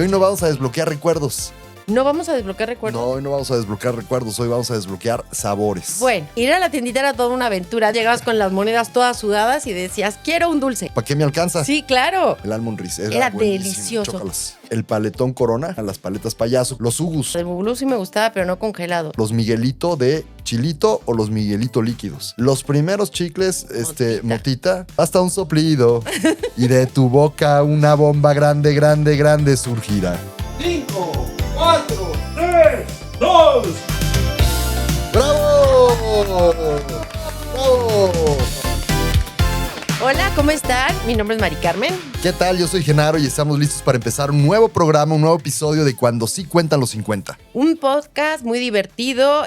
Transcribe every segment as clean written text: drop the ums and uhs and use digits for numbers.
Hoy no vamos a desbloquear recuerdos. ¿No vamos a desbloquear recuerdos? No, hoy no vamos a desbloquear recuerdos, hoy vamos a desbloquear sabores. Bueno, ir a la tiendita era toda una aventura. Llegabas con las monedas todas sudadas y decías, quiero un dulce. ¿Para qué me alcanza? Sí, claro. El Almond Riz Era buenísimo. delicioso. Chócalas. El paletón Corona, las paletas payaso, los Ugus, El bubulú sí me gustaba, pero no congelado. los Miguelito de chilito o los Miguelito líquidos. Los primeros chicles, motita, hasta un soplido y de tu boca una bomba grande, grande, grande surgirá. 5, 4, 3, 2. ¡Bravo! ¡Bravo! Hola, ¿cómo están? Mi nombre es Mari Carmen. ¿Qué tal? Yo soy Genaro y estamos listos para empezar un nuevo programa, un nuevo episodio de Cuando sí cuentan los 50. Un podcast muy divertido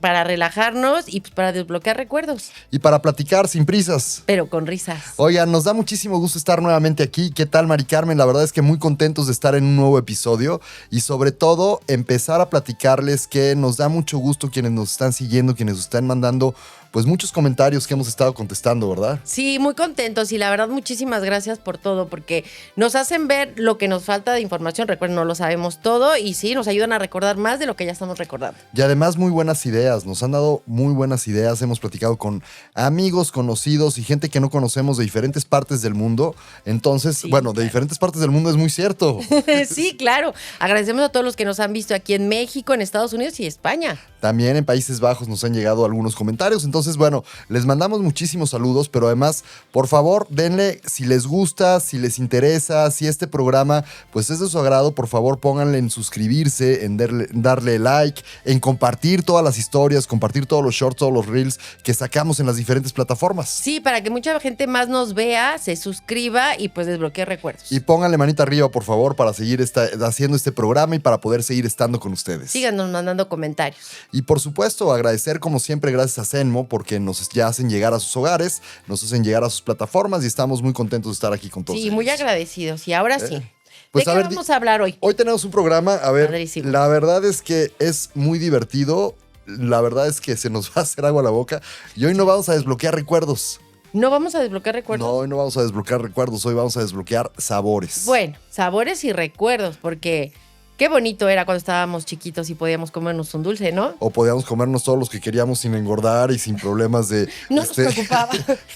para relajarnos y pues, para desbloquear recuerdos, Y para platicar sin prisas. pero con risas. Oigan, nos da muchísimo gusto estar nuevamente aquí. ¿Qué tal, Mari Carmen? La verdad es que muy contentos de estar en un nuevo episodio y sobre todo empezar a platicarles que nos da mucho gusto quienes nos están siguiendo, quienes nos están mandando pues muchos comentarios que hemos estado contestando, ¿verdad? Sí, muy contentos y la verdad muchísimas gracias por todo porque nos hacen ver lo que nos falta de información. Recuerden, no lo sabemos todo y sí, nos ayudan a recordar más de lo que ya estamos recordando. Y además muy buenas ideas, nos han dado muy buenas ideas, hemos platicado con amigos, conocidos y gente que no conocemos de diferentes partes del mundo. Entonces, Sí, bueno, de claro. diferentes partes del mundo es muy cierto. Sí, claro. Agradecemos a todos los que nos han visto aquí en México, en Estados Unidos y España. También en Países Bajos nos han llegado algunos comentarios. Entonces, bueno, les mandamos muchísimos saludos, pero además, por favor, denle, si les gusta, si les interesa, si este programa pues es de su agrado, por favor, pónganle en suscribirse, en darle like, en compartir todas las historias, compartir todos los shorts, todos los reels que sacamos en las diferentes plataformas. Sí, para que mucha gente más nos vea, se suscriba y pues desbloquee recuerdos. Y pónganle manita arriba, por favor, para seguir haciendo este programa y para poder seguir estando con ustedes. Síganos mandando comentarios. Y por supuesto, agradecer como siempre gracias a Zenmo porque nos ya hacen llegar a sus hogares, nos hacen llegar a sus plataformas y estamos muy contentos de estar aquí con todos Sí, ellos. muy agradecidos. Y ahora sí. Pues, ¿De a qué ver, vamos a hablar hoy? Hoy tenemos un programa, a ver, Padrísimo. la verdad es que es muy divertido, la verdad es que se nos va a hacer agua a la boca y hoy no vamos a desbloquear recuerdos. ¿No vamos a desbloquear recuerdos? No, hoy no vamos a desbloquear recuerdos, hoy vamos a desbloquear sabores. Bueno, sabores y recuerdos, porque qué bonito era cuando estábamos chiquitos y podíamos comernos un dulce, ¿no? O podíamos comernos todos los que queríamos sin engordar y sin problemas de... No nos preocupaba.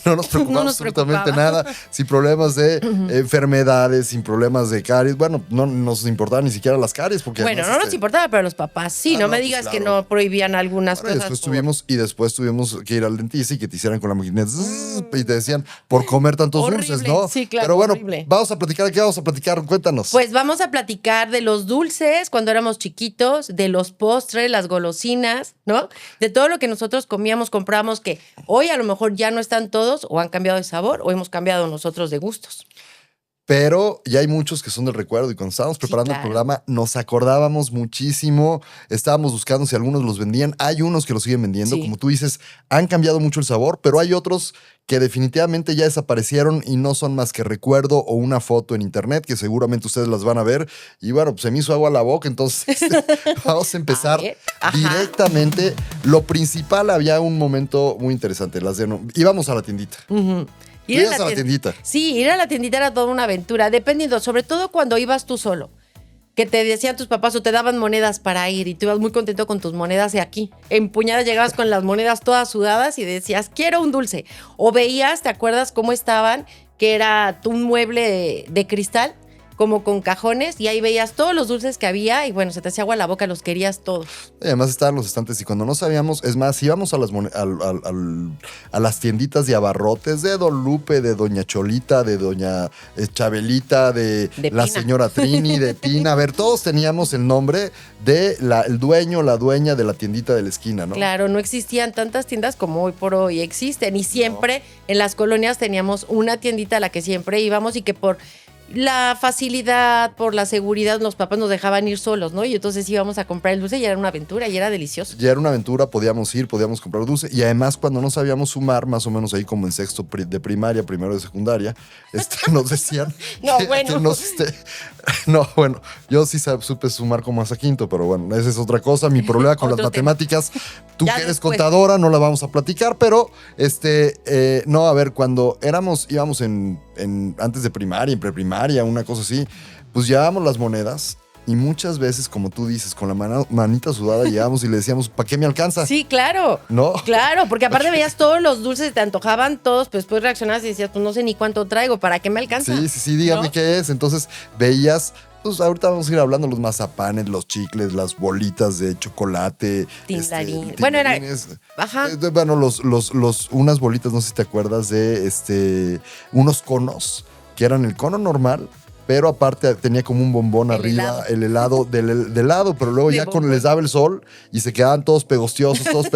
No nos preocupaba No nos absolutamente preocupaba. nada. Sin problemas de enfermedades, sin problemas de caries. Bueno, no nos importaban ni siquiera las caries. Porque Bueno, además, no nos importaba, pero los papás sí. Ah, no no, me pues digas claro. que no prohibían algunas Bueno, cosas. después tuvimos que ir al dentista y que te hicieran con la maquinita y te decían por comer tantos Horrible. dulces, ¿no? Sí, claro, Pero bueno, horrible. vamos a platicar. ¿Qué vamos a platicar? Cuéntanos. Pues vamos a platicar de los dulces cuando éramos chiquitos, de los postres, las golosinas, ¿no? De todo lo que nosotros comíamos, comprábamos, que hoy a lo mejor ya no están todos o han cambiado de sabor o hemos cambiado nosotros de gustos. Pero ya hay muchos que son del recuerdo y cuando estábamos preparando claro. el programa nos acordábamos muchísimo, estábamos buscando si algunos los vendían, hay unos que los siguen vendiendo, Sí. como tú dices, han cambiado mucho el sabor, pero hay otros que definitivamente ya desaparecieron y no son más que recuerdo o una foto en internet que seguramente ustedes las van a ver y bueno, pues se me hizo agua a la boca, entonces vamos a empezar A ver, ajá. directamente. Lo principal, había un momento muy interesante, íbamos a la tiendita. Ujú. Tú ibas a la tiendita. Sí, ir a la tiendita era toda una aventura, dependiendo, sobre todo cuando ibas tú solo. Que te decían tus papás o te daban monedas para ir y tú ibas muy contento con tus monedas de aquí. Empuñadas llegabas con las monedas todas sudadas y decías, quiero un dulce. O veías, ¿te acuerdas cómo estaban? Que era un mueble de cristal, como con cajones, y ahí veías todos los dulces que había y bueno, se te hacía agua a la boca, los querías todos. Además estaban los estantes y cuando no sabíamos, es más, íbamos a a las tienditas de abarrotes de Don Lupe, de Doña Cholita, de Doña Chabelita, de la Pina. señora Trini, de Pina. A ver, todos teníamos el nombre de el dueño, la dueña de la tiendita de la esquina, ¿no? Claro, no existían tantas tiendas como hoy por hoy existen y siempre en las colonias teníamos una tiendita a la que siempre íbamos y que por la facilidad, por la seguridad, los papás nos dejaban ir solos, ¿no? Y entonces íbamos a comprar el dulce y era una aventura y era delicioso. Ya era una aventura, podíamos ir, podíamos comprar dulce. Y además, cuando no sabíamos sumar, más o menos ahí como en sexto de primaria, primero de secundaria, nos decían. No, bueno. No, bueno, yo sí supe sumar como hasta quinto, pero bueno, esa es otra cosa. Mi problema con las Otro tema. matemáticas. Tú Ya que eres después. contadora, no la vamos a platicar, pero no, a ver, cuando íbamos antes de primaria, en preprimaria, una cosa así, pues llevábamos las monedas y muchas veces, como tú dices, con la manita sudada llegábamos y le decíamos, ¿para qué me alcanza? Sí, claro. ¿No? Claro, porque aparte veías todos los dulces, te antojaban todos, pues después reaccionabas y decías, pues no sé ni cuánto traigo, ¿para qué me alcanza? Sí, dígame ¿No? qué es. Entonces veías, pues ahorita vamos a ir hablando los mazapanes, los chicles, las bolitas de chocolate. Tinlarín. Bueno, era- tinlarines. Ajá. Bueno, unas bolitas, no sé si te acuerdas de unos conos, que eran el cono normal, pero aparte tenía como un bombón El arriba, helado. el helado del helado, pero luego De ya bombón. les daba el sol y se quedaban todos pegostiosos, todos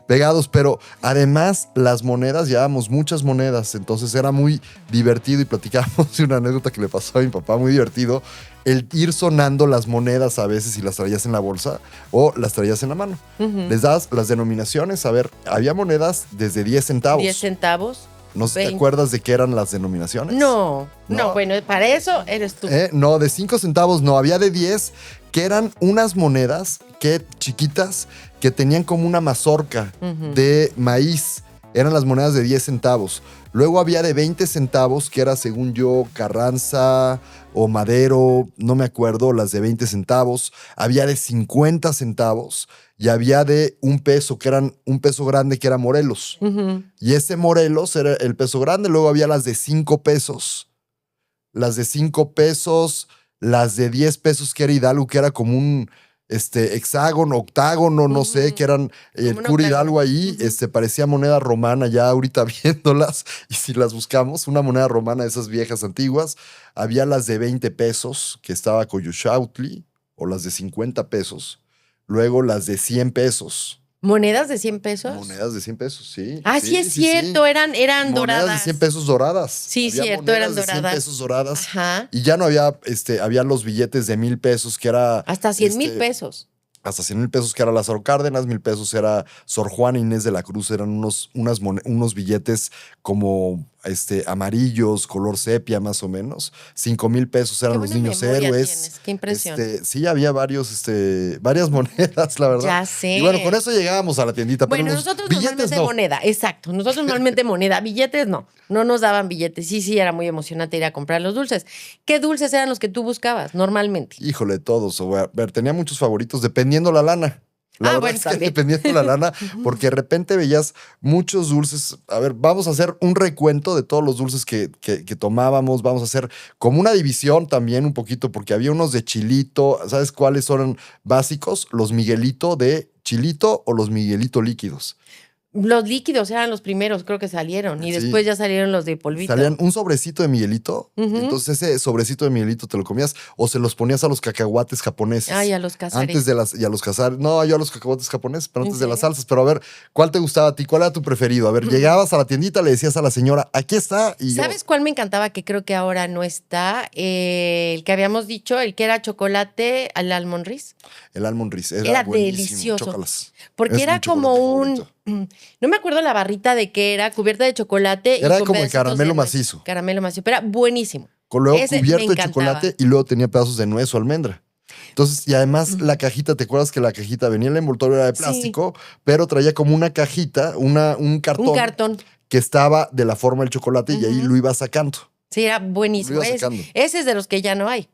pegados, pero además las monedas, llevábamos muchas monedas, entonces era muy divertido y platicábamos de una anécdota que le pasó a mi papá, muy divertido, el ir sonando las monedas a veces y las traías en la bolsa o las traías en la mano. Les das las denominaciones, a ver, había monedas desde 10 centavos. 10 centavos. No sé si te 20. acuerdas de qué eran las denominaciones. No, No. bueno, para eso eres tú. No, de 5 centavos no, había de 10, que eran unas monedas chiquitas que tenían como una mazorca de maíz. Eran las monedas de 10 centavos. Luego había de 20 centavos, que era, según yo, Carranza o Madero, no me acuerdo, las de 20 centavos. Había de 50 centavos y había de un peso, que eran un peso grande, que era Morelos. Ujú. Y ese Morelos era el peso grande. Luego había las de 5 pesos. Las de 5 pesos, las de 10 pesos, que era Hidalgo, que era como un hexágono, octágono, no sé, que eran el un cura Hidalgo octágono. ahí, parecía moneda romana ya ahorita viéndolas. Y si las buscamos, una moneda romana de esas viejas antiguas. Había las de 20 pesos, que estaba Coyuxautli, o las de 50 pesos. Luego las de 100 pesos. ¿Monedas de 100 pesos? Monedas de 100 pesos, sí. Ah, sí, es cierto, eran Monedas doradas. de 100 pesos doradas. Sí, Había cierto, monedas eran de 100 doradas. pesos doradas. Ajá. Y ya no había, había los billetes de 1,000 pesos, que era... Hasta 100,000 pesos. Hasta 100,000 pesos, que era Lázaro Cárdenas, 1,000 pesos era Sor Juana Inés de la Cruz, eran unos billetes como amarillos, color sepia más o menos. 5,000 pesos eran Qué los buena niños memoria héroes. tienes, qué impresión. Sí, había varias monedas, la verdad. Ya sé. Y bueno, con eso llegábamos a la tiendita. Bueno, pero los nosotros billetes normalmente no. moneda, exacto. Nosotros normalmente moneda, billetes no. No nos daban billetes. Sí, era muy emocionante ir a comprar los dulces. ¿Qué dulces eran los que tú buscabas normalmente? Híjole, todos. A ver, tenía muchos favoritos, dependiendo la lana. La verdad bueno, es que también. dependiendo la lana, porque de repente veías muchos dulces. A ver, vamos a hacer un recuento de todos los dulces que tomábamos. Vamos a hacer como una división también un poquito, porque había unos de chilito. ¿Sabes cuáles son básicos? Los Miguelito de chilito o los Miguelito líquidos. Los líquidos eran los primeros, creo que salieron. Y Sí. después ya salieron los de polvito. Salían un sobrecito de Miguelito. Ujú. Entonces ese sobrecito de Miguelito te lo comías o se los ponías a los cacahuates japoneses. Ay, a los cazares. Antes de y a los cazares. No, yo a los cacahuates japoneses, pero ¿En antes de las serio? salsas. Pero a ver, ¿cuál te gustaba a ti? ¿Cuál era tu preferido? A ver, llegabas a la tiendita, le decías a la señora, aquí está. Y ¿Sabes cuál me encantaba? Que creo que ahora no está. El que habíamos dicho, el que era chocolate al almond Riz. el Almond Riz. Era buenísimo. delicioso. Chócalas. Porque Es era mi como chocolate favorito. No me acuerdo la barrita de qué era, cubierta de chocolate. Era con como el pedacitos caramelo de nuez. macizo. Caramelo macizo, pero era buenísimo. Luego Ese me cubierto de encantaba. chocolate y luego tenía pedazos de nuez o almendra. Entonces, y además la cajita, ¿te acuerdas que la cajita venía, el envoltorio era de Sí. plástico, pero traía como una cajita, un cartón, Un cartón. que estaba de la forma del chocolate y ahí lo iba sacando. Sí, era buenísimo. Lo iba sacando. Ese es de los que ya no hay.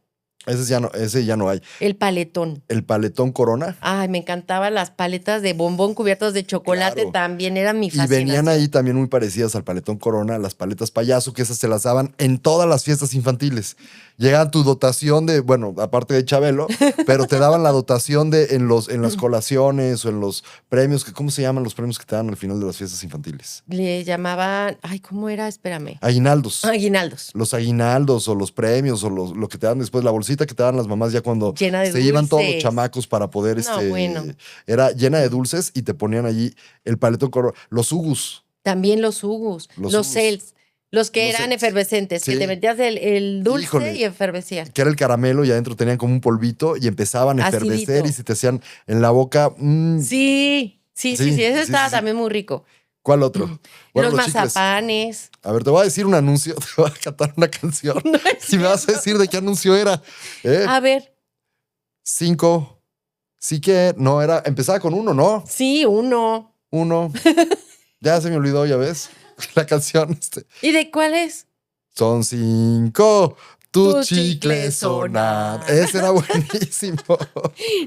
Ese ya no hay. El paletón. El paletón Corona. Ay, me encantaban las paletas de bombón cubiertas de chocolate, Claro. también eran mi Y fascinación. venían ahí también muy parecidas al paletón Corona, las paletas payaso, que esas se las daban en todas las fiestas infantiles. Llegaban tu dotación de, bueno, aparte de Chabelo, pero te daban la dotación en las colaciones o en los premios, ¿cómo se llaman los premios que te dan al final de las fiestas infantiles? Le llamaban, ay, ¿cómo era? Espérame. Aguinaldos. Aguinaldos. Los aguinaldos o los premios o lo que te dan después, la bolsita que te dan las mamás ya cuando Llena de se iban todos los dulces. chamacos para poder, No, bueno. era llena de dulces y te ponían allí el paletón Corona, los ugus. También los Hugus, Los los Hugus. Cels, los que Los eran Cels. efervescentes, Sí. que te metías el dulce Híjole. y efervescía. Que era el caramelo y adentro tenían como un polvito y empezaban a efervecer Acidito. y se te hacían en la boca. Sí, Sí, ese sí, estaba sí. también muy rico. ¿Cuál otro? Bueno, los chicles. mazapanes. A ver, te voy a decir un anuncio, te voy a cantar una canción y me vas a decir de qué anuncio era. A ver, 5, Sí que no era, empezaba con uno, ¿no? Sí, uno. Uno. Ya se me olvidó, ya ves, la canción. ¿Y de cuál es? Son 5, tu Tus chicle chicles sonar. sonar. Ese era buenísimo.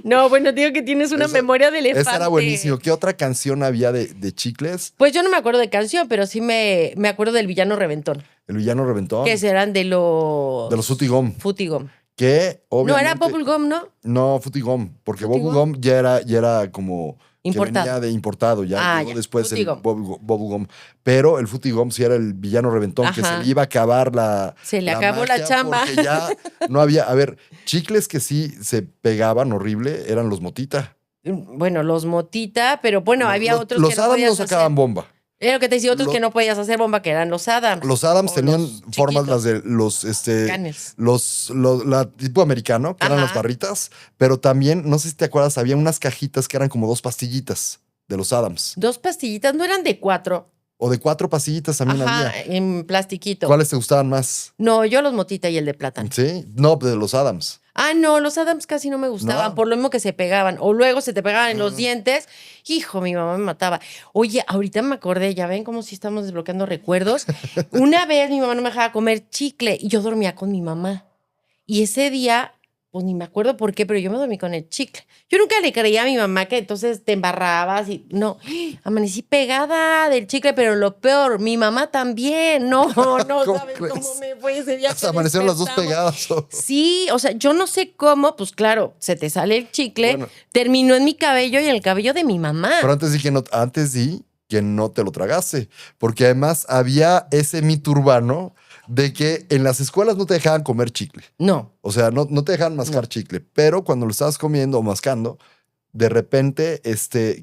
No, bueno, digo que tienes una memoria de elefante. Ese era buenísimo. ¿Qué otra canción había de chicles? Pues yo no me acuerdo de canción, pero sí me acuerdo del villano reventón. El villano reventón. Que serán de los Futigom. Futigom. Que No, era obviamente. Bubblegum, ¿no? No, Futigom. Porque ¿Futigom? Bubblegum ya era como. Importado. Que venía de importado. Ya Ah, llegó ya. después Futigom. el Bubblegum. Pero el Futigom sí era el villano reventón, que se Ajá. le iba a acabar la. Se le acabó la magia chamba. Porque ya no había. A ver, chicles que sí se pegaban horrible eran los Motita. Bueno, los Motita, pero bueno, había otros Los que no Adams podías no sacaban hacer. bomba. Era lo que te decía, otros Los- que no podías hacer bomba, que eran los Adams. Los Adams O tenían los formas chiquitos. las de los Canes. la tipo americano, que eran Ajá. las barritas, pero también, no sé si te acuerdas, había unas cajitas que eran como 2 pastillitas de los Adams. 2 pastillitas, no eran de 4. O de 4 pastillitas también Ajá, había. en plastiquito. ¿Cuáles te gustaban más? No, yo los Motita y el de plátano. ¿Sí? No, de los Adams. Ah, no, los Adams casi no me gustaban, No. por lo mismo que se pegaban. O luego se te pegaban en los dientes. Hijo, mi mamá me mataba. Oye, ahorita me acordé, ya ven cómo si estamos desbloqueando recuerdos. Una vez mi mamá no me dejaba comer chicle y yo dormía con mi mamá. Y ese día, pues ni me acuerdo por qué, pero yo me dormí con el chicle. Yo nunca le creía a mi mamá que entonces te embarrabas y no, amanecí pegada del chicle, pero lo peor, mi mamá también. No, no, ¿Cómo ¿sabes crees? cómo me fue ese día? O sea, que amanecieron las dos despertamos? pegadas. Sí, o sea, yo no sé cómo, pues claro, se te sale el chicle, Bueno. terminó en mi cabello y en el cabello de mi mamá. Pero antes di que no te lo tragaste. Porque además había ese mito urbano de que en las escuelas no te dejaban comer chicle. No, O sea, no te dejan mascar chicle, pero cuando lo estabas comiendo o mascando, de repente,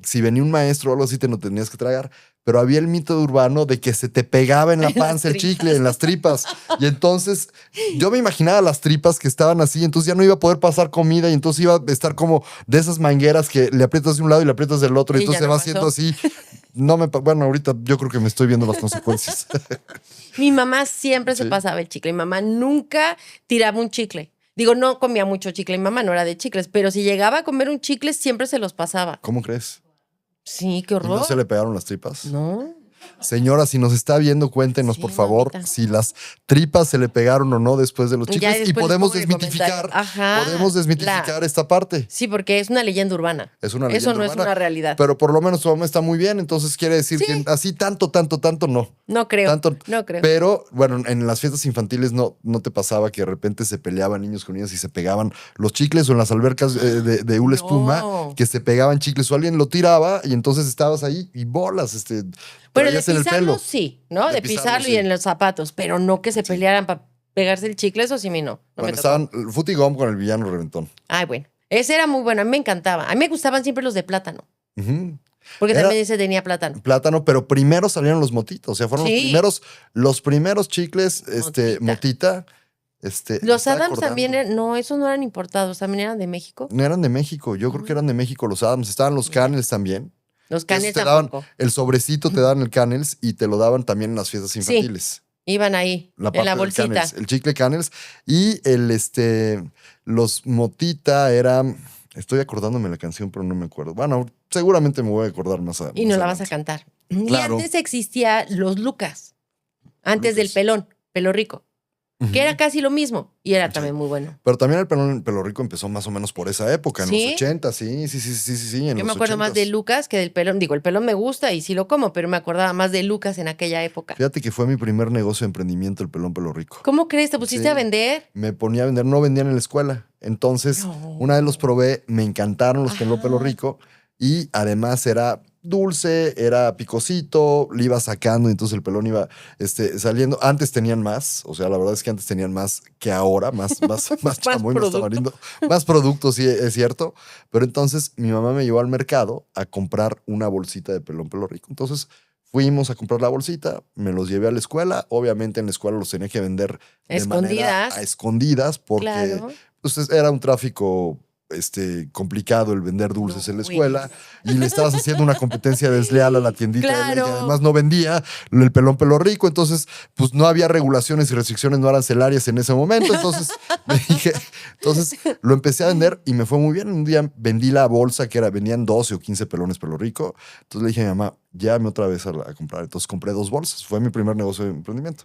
si venía un maestro o algo así, te lo tenías que tragar. Pero había el mito urbano de que se te pegaba en la En las panza el tripas. chicle, en las tripas. Y entonces yo me imaginaba las tripas que estaban así, entonces ya no iba a poder pasar comida y entonces iba a estar como de esas mangueras que le aprietas de un lado y le aprietas del otro. Y Y ya entonces se no va pasó. haciendo así. Bueno, ahorita yo creo que me estoy viendo las consecuencias. mi mamá siempre se Sí. pasaba el chicle. Mi mamá nunca tiraba un chicle. Digo, no comía mucho chicle. Mi mamá no era de chicles, pero si llegaba a comer un chicle, siempre se los pasaba. ¿Cómo crees? Sí, qué ¿Y horror. no se le pegaron las tripas? No. Señora, si nos está viendo, cuéntenos, Sí, por favor, mamita. si las tripas se le pegaron o no después de los Ya chicles. Y después podemos les pongo en el desmitificar, comentario. Ajá, podemos desmitificar esta parte. Sí, porque es una leyenda urbana. Es una Eso leyenda no es urbana, una realidad. Pero por lo menos tu mamá está muy bien, entonces quiere decir Sí. que así tanto, no. No creo. Tanto, No creo. Pero bueno, en las fiestas infantiles no te pasaba que de repente se peleaban niños con niñas y se pegaban los chicles o en las albercas de hula No. espuma que se pegaban chicles o alguien lo tiraba y entonces estabas ahí y bolas, Pero de traías en el pisarlo pelo. sí, ¿no? De De pisarlo, pisarlo y sí. en los zapatos, pero no que se pelearan para pegarse el chicle, eso sí a mí no. No Bueno, me tocó. estaban el Futigom con el villano reventón. Ay, bueno. Ese era muy bueno, a mí me encantaba. A mí me gustaban siempre los de plátano, Ujú. porque Era- también ese tenía plátano. Plátano, pero primero salieron los motitos, o sea, fueron Sí. los primeros chicles, motita. me Los estaba Adams acordando. también, no, esos no eran importados, también eran de México. No eran de México, yo creo que eran de México los Adams. Estaban los Canels también. Los Esos canes te daban tampoco. el sobrecito, te daban el Canels y te lo daban también en las fiestas infantiles. Iban ahí, La en parte la del bolsita. Canels, el chicle Canels y los Motita eran. Estoy acordándome la canción, pero no me acuerdo. Bueno, seguramente me voy a acordar más Y más no la vas a adelante. cantar. Claro. Y antes existía los Lucas, antes del Lucas. pelón, pelo rico, Ujú. que era casi lo mismo y era Sí. también muy bueno. Pero también el pelo rico empezó más o menos por esa época, en ¿Sí? los 80, sí. En Yo me los acuerdo más de 80s. Lucas que del pelón. Digo, el pelón me gusta y sí lo como, pero me acordaba más de Lucas en aquella época. Fíjate que fue mi primer negocio de emprendimiento, el pelo rico. ¿Cómo crees? ¿Te pusiste Sí. a vender? Me ponía a vender, no vendían en la escuela. Entonces, No. una vez los probé, me encantaron los pelo Ajá. rico y además era dulce, era picosito, le iba sacando y entonces el pelón iba saliendo. Antes tenían más, o sea, la verdad es que antes tenían más que ahora, más chamoy, más producto. tamarindo, más productos, sí, es cierto. Pero entonces mi mamá me llevó al mercado a comprar una bolsita de pelo rico. Entonces fuimos a comprar la bolsita, me los llevé a la escuela. Obviamente en la escuela los tenía que vender de manera Escondidas. a escondidas porque Claro. pues, era un tráfico complicado el vender dulces en la güey. escuela y le estabas haciendo una competencia desleal a la tiendita de ley, Claro. que además no vendía el pelón pelo rico, entonces pues no había regulaciones y restricciones no arancelarias en ese momento, entonces entonces lo empecé a vender y me fue muy bien. Un día vendí la bolsa vendían 12 o 15 pelones pelo rico, entonces le dije a mi mamá, llévame otra vez a comprar, entonces compré 2 bolsas, fue mi primer negocio de emprendimiento.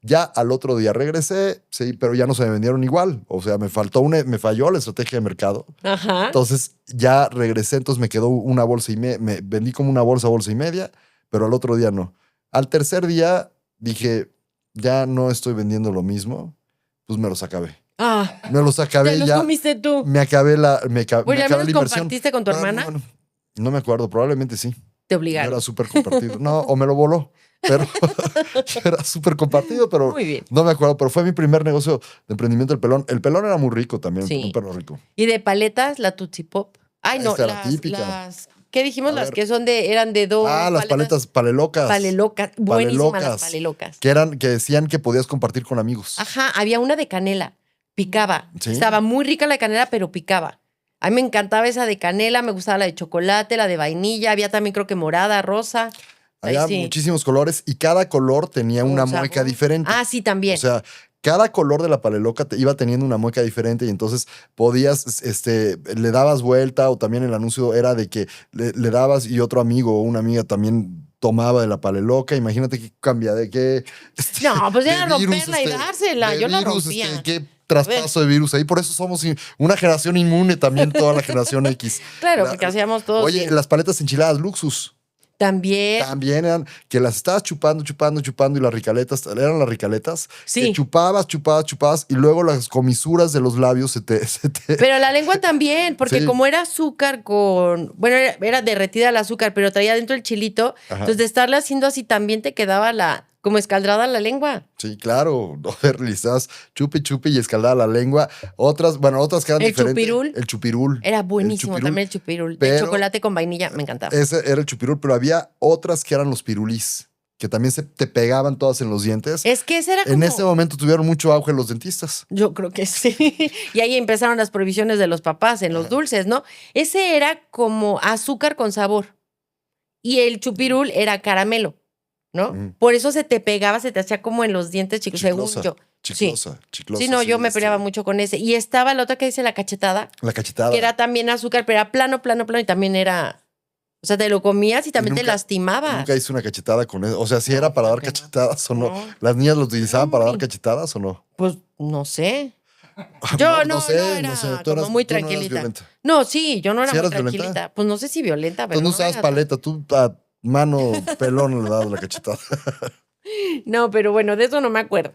Ya al otro día regresé, sí, pero ya no se me vendieron igual. O sea, me falló la estrategia de mercado. Ajá. Entonces ya regresé, entonces me quedó una bolsa y me vendí como una bolsa y media, pero al otro día no. Al tercer día dije, ya no estoy vendiendo lo mismo, pues me los acabé. Ah, Me los acabé te los ya. comiste tú. Me acabé la me Oye, acabé ¿al la menos inversión. compartiste con tu hermana? No me acuerdo, probablemente sí. Te Yo obligaron. era súper compartido. No, o me lo voló. Pero yo era súper compartido, pero Muy bien. no me acuerdo. Pero fue mi primer negocio de emprendimiento, el pelón. El pelón era muy rico también, Sí. un perro rico. ¿Y de paletas, la Tootsie Pop? Ay, no, Esta era típica. ¿qué dijimos? A Las ver. que eran de dos. Las paletas palelocas. Palelocas. Buenísimas las Palelocas. palelocas. Que decían que podías compartir con amigos. Ajá, había una de canela. Picaba. Sí. Estaba muy rica la de canela, pero picaba. A mí me encantaba esa de canela, me gustaba la de chocolate, la de vainilla. Había también creo que morada, rosa. Ahí Había sí. muchísimos colores y cada color tenía Un una sabor. mueca diferente. Ah, sí, también. O sea, cada color de la paleloca iba teniendo una mueca diferente y entonces podías, le dabas vuelta o también el anuncio era de que le dabas y otro amigo o una amiga también tomaba de la paleloca. Imagínate qué cambia de qué. No, pues era de virus, romperla y dársela. de Yo la virus, rompía. qué traspaso de virus ahí. Por eso somos una generación inmune también, toda la generación X. Claro, porque hacíamos todo. Oye, bien. las paletas enchiladas Luxus. También. También eran que las estabas chupando y las ricaletas, eran las ricaletas. Sí. Que chupabas y luego las comisuras de los labios se te Pero la lengua también, porque Sí. como era azúcar bueno, era derretida el azúcar, pero traía dentro el chilito, Ajá. entonces de estarle haciendo así también te quedaba como escaldrada la lengua. Sí, claro. A ver, le estabas chupi y escaldada la lengua. Otras que eran El diferentes. chupirul. El chupirul. Era El buenísimo chupirul. también el chupirul. De Pero- chocolate con vainilla, me encantaba. Ese era el chupirul, pero había otras que eran los pirulís, que también se te pegaban todas en los dientes. Es que ese era como... En ese momento tuvieron mucho auge los dentistas. Yo creo que sí. Y ahí empezaron las prohibiciones de los papás en los dulces, ¿no? Ese era como azúcar con sabor. Y el chupirul era caramelo, ¿no? Ujú. Por eso se te pegaba, se te hacía como en los dientes, chicos, según Chiclosa, yo. Chiclosa. Sí, no, yo me peleaba mucho con ese. Y estaba la otra que dice la cachetada, La cachetada. que era también azúcar, pero era plano, y también era... O sea, te lo comías y también te nunca- lastimaba. Nunca hice una cachetada con eso. O sea, si era para dar creo que no. cachetadas o no. No. ¿Las niñas lo utilizaban para dar Hombre. cachetadas o no? Pues no sé. Yo no era Tú como muy tú no eras tranquilita. violenta. No, sí, yo no era ¿Sí muy eras violenta? tranquilita. Pues no sé si violenta, pero Tú no no usabas era- paleta, tú a mano pelón le dabas la cachetada. No, pero bueno, de eso no me acuerdo.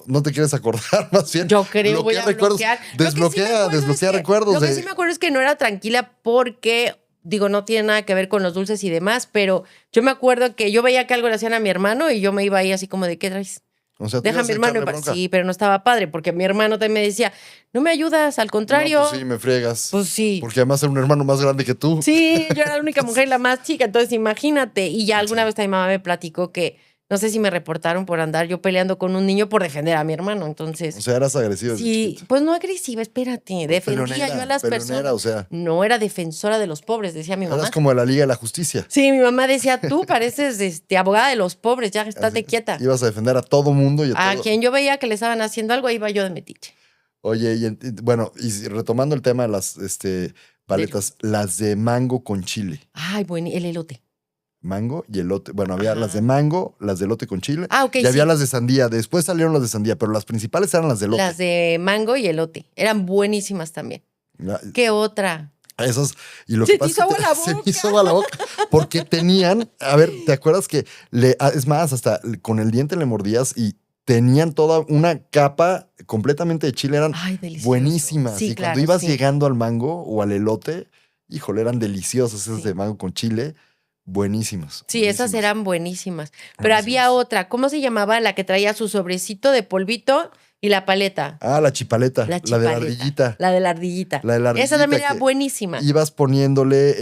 No te quieres acordar, más bien. Yo creo voy a recuerdos. bloquear. Lo que sí me acuerdo Desbloquea es que- recuerdos. Lo que sí me acuerdo es que no era tranquila porque, digo, no tiene nada que ver con los dulces y demás, pero yo me acuerdo que yo veía que algo le hacían a mi hermano y yo me iba ahí así como de, ¿qué traes? O sea, tú Deja a ibas mi hermano en echarle paz. bronca. Sí, pero no estaba padre porque mi hermano también me decía, no me ayudas, al contrario. No, pues sí, me friegas. Pues sí. Porque además era un hermano más grande que tú. Sí, yo era la única mujer y la más chica, entonces imagínate. Y ya alguna vez mi mamá me platicó que no sé si me reportaron por andar yo peleando con un niño por defender a mi hermano. Entonces, O sea, eras agresiva desde sí, chiquita. pues no agresiva, espérate. Defendía yo a las personas. O sea, No era defensora de los pobres, decía mi mamá. eras como de la Liga de la Justicia. Sí, mi mamá decía, tú pareces abogada de los pobres, ya estate Así, quieta. Ibas a defender a todo mundo y a A todo. quien yo veía que le estaban haciendo algo, ahí iba yo de metiche. Oye, bueno, y retomando el tema de las paletas, las de mango con chile. Ay, bueno, el elote. Mango y elote. Bueno, había Ajá. las de mango, las de elote con chile. Ah, ok, Y había sí. las de sandía. Después salieron las de sandía, pero las principales eran las de elote. Las de mango y elote. Eran buenísimas también. ¿Qué otra? Esas, y lo Se que te pasa hizo es que agua la se me boca. hizo agua la boca. Porque tenían, a ver, ¿te acuerdas que es más, hasta con el diente le mordías y tenían toda una capa completamente de chile? Eran Ay, delicioso. buenísimas. Sí, y claro, cuando ibas sí. llegando al mango o al elote, híjole, eran deliciosas esas Sí. de mango con chile. Buenísimas. Sí, esas buenísimas. eran buenísimas. Pero Buenísimas. había otra, ¿cómo se llamaba? La que traía su sobrecito de polvito Y la paleta. Ah, la chipaleta. La La de la chipaleta. ardillita. La de la ardillita. La de la ardillita. Esa también era que buenísima. Ibas poniéndole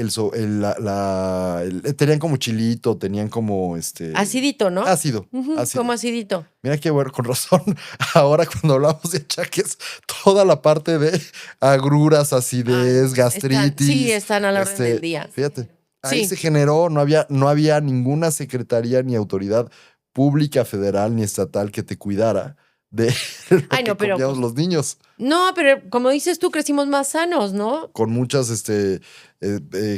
tenían como chilito, tenían como Acidito, ¿no? ácido. Ujú, ácido. como acidito. Mira qué bueno, con razón. Ahora cuando hablamos de achaques, toda la parte de agruras, acidez, gastritis. Están a la orden del día. Fíjate. Ahí Sí. se generó, no había ninguna secretaría ni autoridad pública, federal ni estatal que te cuidara de lo Ay, que no, pero, comíamos los niños. No, pero como dices tú, crecimos más sanos, ¿no? Con muchas,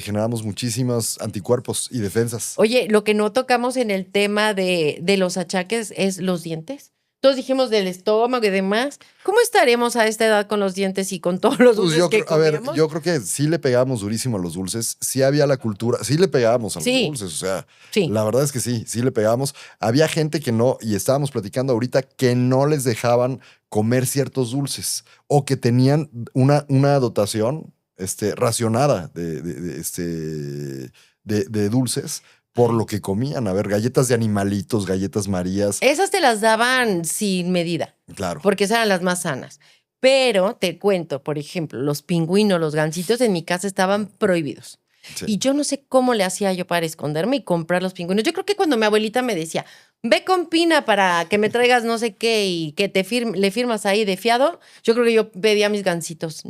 generamos muchísimos anticuerpos y defensas. Oye, lo que no tocamos en el tema de los achaques es los dientes. Todos dijimos del estómago y demás. ¿Cómo estaremos a esta edad con los dientes y con todos los Pues dulces que a ver, comíamos? yo creo que sí le pegábamos durísimo a los dulces, sí había la cultura, sí le pegábamos a los Sí. dulces, o sea, Sí. la verdad es que sí le pegábamos. Había gente que no, y estábamos platicando ahorita, que no les dejaban comer ciertos dulces o que tenían una dotación racionada de dulces por lo que comían. A ver, galletas de animalitos, galletas Marías, Esas te las daban sin medida, claro. porque esas eran las más sanas. Pero te cuento, por ejemplo, los pingüinos, los gansitos en mi casa estaban prohibidos. Sí. Y yo no sé cómo le hacía yo para esconderme y comprar los pingüinos. Yo creo que cuando mi abuelita me decía, ve con Pina para que me traigas no sé qué y que le firmas ahí de fiado, yo creo que yo pedía mis gansitos.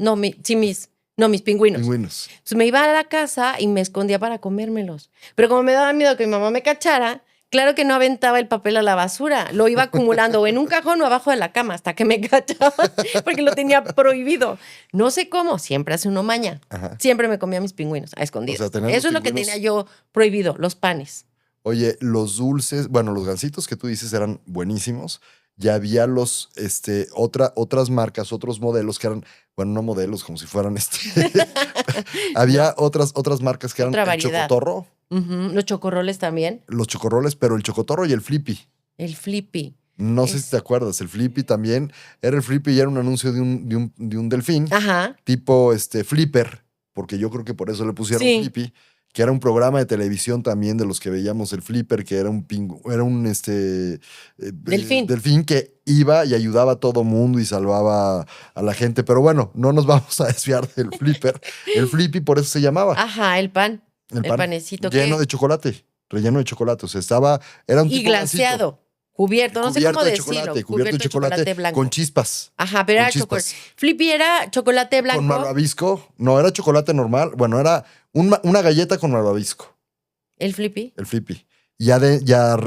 Mis pingüinos. Pingüinos. Entonces me iba a la casa y me escondía para comérmelos. Pero como me daba miedo que mi mamá me cachara, claro que no aventaba el papel a la basura. Lo iba acumulando o en un cajón o abajo de la cama hasta que me cachaba, porque lo tenía prohibido. No sé cómo, siempre hace uno maña. Ajá. Siempre me comía mis pingüinos a escondidas. O sea, tener Eso los es lo que pingüinos- tenía yo prohibido, los panes. Oye, los dulces, bueno, los gansitos que tú dices eran buenísimos. Ya había otras marcas, otros modelos que eran, bueno, no modelos, como si fueran había otras marcas que eran Otra el variedad. chocotorro, Ujú, los chocorroles también. los chocorroles, pero el chocotorro y el flippy. El flippy. No sé si te acuerdas, el flippy también. Era el flippy y era un anuncio de un delfín, Ajá. tipo Flipper, porque yo creo que por eso le pusieron Sí. flippy, que era un programa de televisión también de los que veíamos el Flipper, que era delfín que iba y ayudaba a todo mundo y salvaba a la gente. Pero bueno, no nos vamos a desviar del Flipper. El Flippy por eso se llamaba. Ajá, el pan. El pan panecito. lleno de chocolate, relleno de chocolate. O sea, era un Y tipo gansito. glaseado. Cubierto, no sé Cubierto cómo de decirlo. chocolate, cubierto de chocolate blanco. con chispas. Ajá, pero con era chispas. chocolate. Flippy era chocolate blanco. Con malvavisco. No, era chocolate normal. Bueno, era una galleta con malvavisco, El Flippy. el Flippy. Ya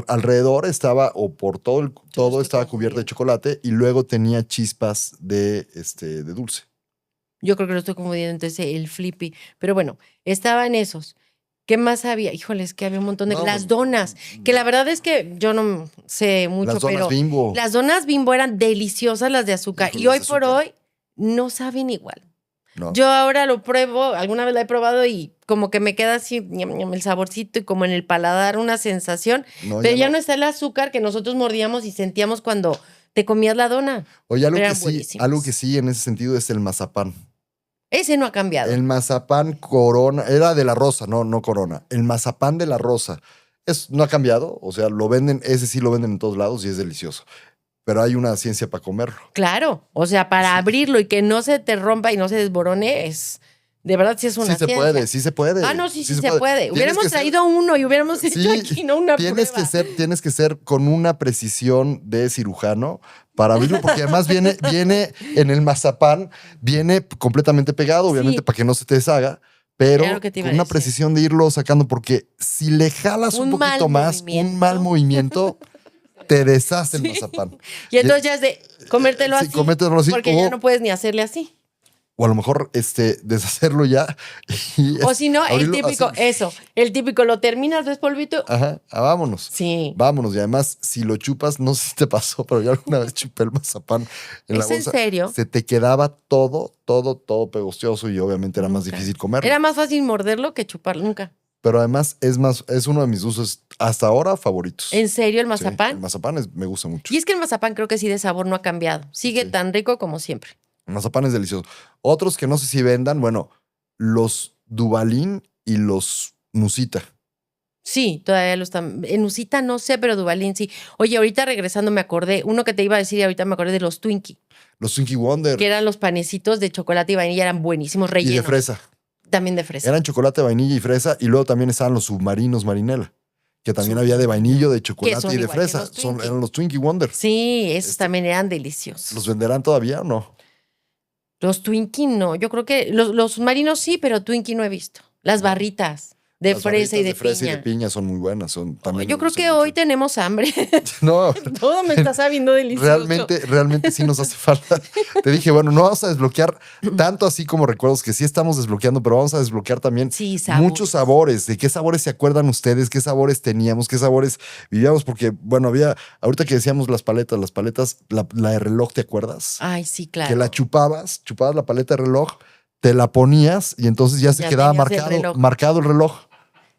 alrededor estaba, o por todo estoy estaba cubierto de confundiendo. chocolate y luego tenía chispas de dulce. Yo creo que lo estoy confundiendo entonces el Flippy. Pero bueno, estaban esos. ¿Qué más había? Híjoles, que había un montón de... No, las donas, que la verdad es que yo no sé mucho, Las donas pero Bimbo. las donas Bimbo eran deliciosas, las de azúcar. Híjole, Y hoy las de por azúcar. hoy no saben igual. No. Yo ahora lo pruebo, alguna vez la he probado y como que me queda así ñam, ñam, el saborcito y como en el paladar una sensación. No, Pero ya no está el azúcar que nosotros mordíamos y sentíamos cuando te comías la dona. Oye, Eran buenísimos. algo que sí en ese sentido es el mazapán. Ese no ha cambiado. El mazapán Corona, era de la Rosa, no Corona. El mazapán de la Rosa. No ha cambiado, o sea, ese sí lo venden en todos lados y es delicioso. Pero hay una ciencia para comerlo. Claro, o sea, para abrirlo y que no se te rompa y no se desborone, de verdad sí es una Sí se ciencia. puede, sí se puede. Ah, no, sí se puede. Tienes Hubiéramos que ser- traído uno y hubiéramos hecho aquí, no una tienes prueba. tienes que ser con una precisión de cirujano para abrirlo, porque además viene en el mazapán, viene completamente pegado, obviamente, Sí. para que no se te deshaga, pero Era lo que te iba con a una decir. precisión de irlo sacando, porque si le jalas un Un mal poquito más, movimiento. un mal movimiento, te deshace el mazapán. Y entonces ya es de comértelo Sí, así. comértelo así, Porque ya no puedes ni hacerle así. O a lo mejor deshacerlo ya. Y O si no, el abrirlo típico, así. el típico, lo terminas, ves polvito. Ajá, vámonos. Sí. Vámonos. Y además, si lo chupas, no sé si te pasó, pero yo alguna vez chupé el mazapán en la ¿Es en bolsa. serio? Se te quedaba todo pegostioso y obviamente era más Nunca. difícil comerlo. Era más fácil morderlo que chuparlo, nunca. Pero además es uno de mis usos hasta ahora favoritos. ¿En serio el Sí, mazapán? el mazapán me gusta mucho. Y es que el mazapán creo que sí de sabor no ha cambiado. Sigue Sí. tan rico como siempre. El mazapán es delicioso. Otros que no sé si vendan, bueno, los Duvalín y los Nusita. Sí, todavía lo están. En Nusita no sé, pero Duvalín sí. Oye, ahorita regresando me acordé, uno que te iba a decir y ahorita me acordé de los Twinkie, Los Twinkie Wonder que eran los panecitos de chocolate y vainilla, eran buenísimos, y rellenos. de fresa. También de fresa. Eran chocolate, vainilla y fresa. Y luego también estaban los submarinos Marinela, que también había de vainillo, de chocolate son y de igual que fresa. los Twinkie. Eran los Twinkie Wonder. Sí, esos también eran deliciosos. ¿Los venderán todavía o no? Los Twinkie no, yo creo que los marinos sí, pero Twinkie no he visto. Las barritas de Las fresa y barritas de fresa y de piña. piña son muy buenas. Son, también Yo me creo gustan que mucho. hoy tenemos hambre. No, Todo me está sabiendo delicioso. realmente sí nos hace falta. Te dije, bueno, no vamos a desbloquear tanto así como recuerdos, que sí estamos desbloqueando, pero vamos a desbloquear también Sí, sabores. muchos sabores. ¿De qué sabores se acuerdan ustedes? ¿Qué sabores teníamos? ¿Qué sabores vivíamos? Porque, bueno, ahorita que decíamos las paletas, la de reloj, ¿te acuerdas? Ay, sí, claro. Que la chupabas la paleta de reloj, te la ponías y entonces ya se Ya quedaba tenías el reloj. marcado el reloj.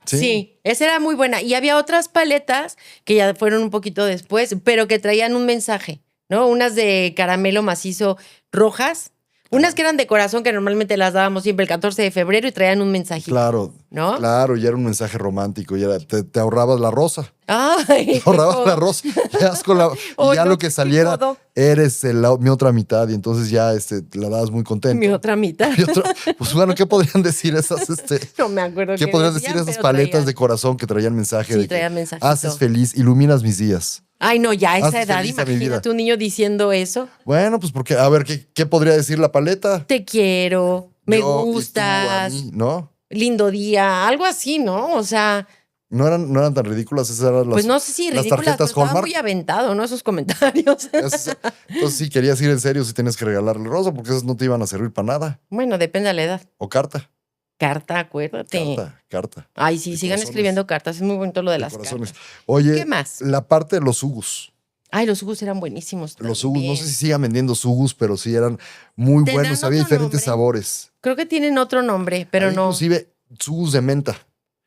Sí, esa era muy buena. Y había otras paletas que ya fueron un poquito después, pero que traían un mensaje, ¿no? Unas de caramelo macizo rojas, unas que eran de corazón, que normalmente las dábamos siempre el 14 de febrero y traían un mensajito. Claro, ¿No? claro, y era un mensaje romántico, te ahorrabas la rosa. Ay, Te ahorrabas qué la rosa, y ya no, lo que saliera qué codo. eres mi otra mitad, y entonces ya la dabas muy contento. Mi otra mitad. Pues bueno, ¿qué podrían decir esas? No me acuerdo ¿Qué qué podrían decían, decir esas pero paletas traían. de corazón que traían mensaje Sí, de que traían mensajito. haces feliz, iluminas mis días? Ay, no, ya a esa Haces edad, feliz a mi vida. imagínate un niño diciendo eso. Bueno, pues porque, a ver, ¿qué podría decir la paleta? Te quiero, me Yo y tú a gustas, mí, ¿no? lindo día, algo así, ¿no? O sea, No eran tan ridículas, esas eran pues no sé si las ridículas, pero tarjetas estaba Hallmark. muy aventado, ¿no? Esos comentarios. Entonces sí, querías ir en serio si tienes que regalarle rosa, porque esas no te iban a servir para nada. Bueno, depende de la edad. O carta. Carta, acuérdate. Carta. Ay, sí, De sigan corazones. escribiendo cartas. Es muy bonito lo de De las corazones. cartas. Oye, ¿Qué más? la parte de los sugus. Ay, los jugos eran buenísimos. Los sugus, no también. sé si sigan vendiendo sugus, pero sí eran muy ¿Tendrán buenos. Había otro diferentes nombre? sabores. Creo que tienen otro nombre, pero Había no. Inclusive sugus de menta.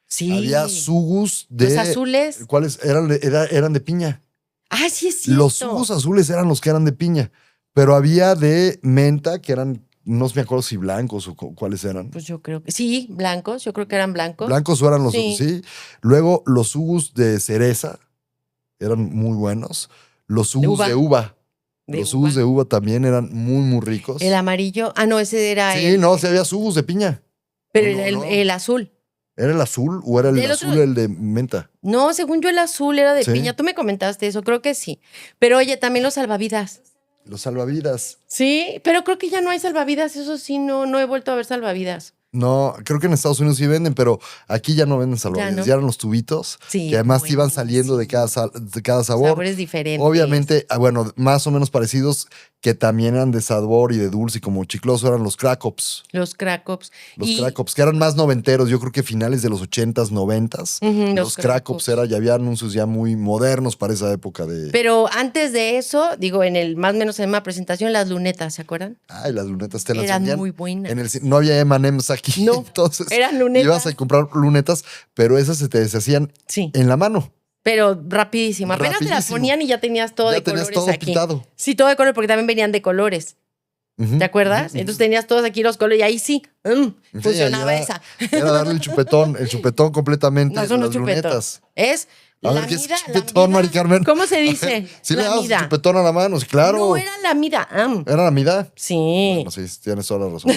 Sí. Había sugus de. Los azules. ¿Cuáles? Eran de piña. Ah, sí es cierto. Los sugus azules eran los que eran de piña. Pero había de menta que eran, no me acuerdo si blancos o cuáles eran. Pues yo creo que sí, blancos. Yo creo que eran blancos. Blancos o eran los Sí. sí. Luego los sugus de cereza eran muy buenos. Los sugus de uva. De Los sugus uva. de uva también eran muy, muy ricos. El amarillo. Ah, no, ese era Sí, el. no, sí había sugus de piña. Pero no, el, no. el azul. ¿Era el azul o era el El azul otro- el de menta? No, según yo el azul era de Sí. piña. Tú me comentaste eso, creo que sí. Pero oye, también los salvavidas. Los salvavidas. Sí, pero creo que ya no hay salvavidas. Eso sí, no he vuelto a ver salvavidas. No, creo que en Estados Unidos sí venden, pero aquí ya no venden salvavidas. ¿no? Ya eran los tubitos Sí, que además te iban saliendo de cada sabor. Sabores diferentes. Obviamente, bueno, más o menos parecidos, que también eran de sabor y de dulce y como chicloso, eran los Crack-Ops. Los Crack-Ops. Los Y- Crack-Ops, que eran más noventeros, yo creo que finales de los 80s, 90s. Ujú, Los Crack-Ops ya había anuncios ya muy modernos para esa época de... Pero antes de eso, digo, en el más o menos en la misma presentación, las lunetas, ¿se acuerdan? Ay, las lunetas te las Eran vendían muy buenas. no había M&M's aquí, No, entonces eran lunetas. ibas a comprar lunetas, pero esas se te deshacían Sí. en la mano. Pero rapidísimo. Apenas te las Rapidísimo. ponían y ya tenías todo Ya de tenías colores todo aquí. pintado. Sí, todo de color, porque también venían de colores. Ujú, ¿Te acuerdas? ujú, Entonces tenías todos aquí los colores y ahí sí, Sí, funcionaba ahí esa. Era darle el chupetón completamente No, a eso no las es chupetón. lunetas. Es A la ver, ¿qué es mida, chupetón, Mari Carmen? ¿Cómo se A ver, dice? sí le la dabas mida. chupetón a la mano, sí, claro. No, era la mida. ¿Era la mida? Sí. Bueno, sí, tienes toda la razón.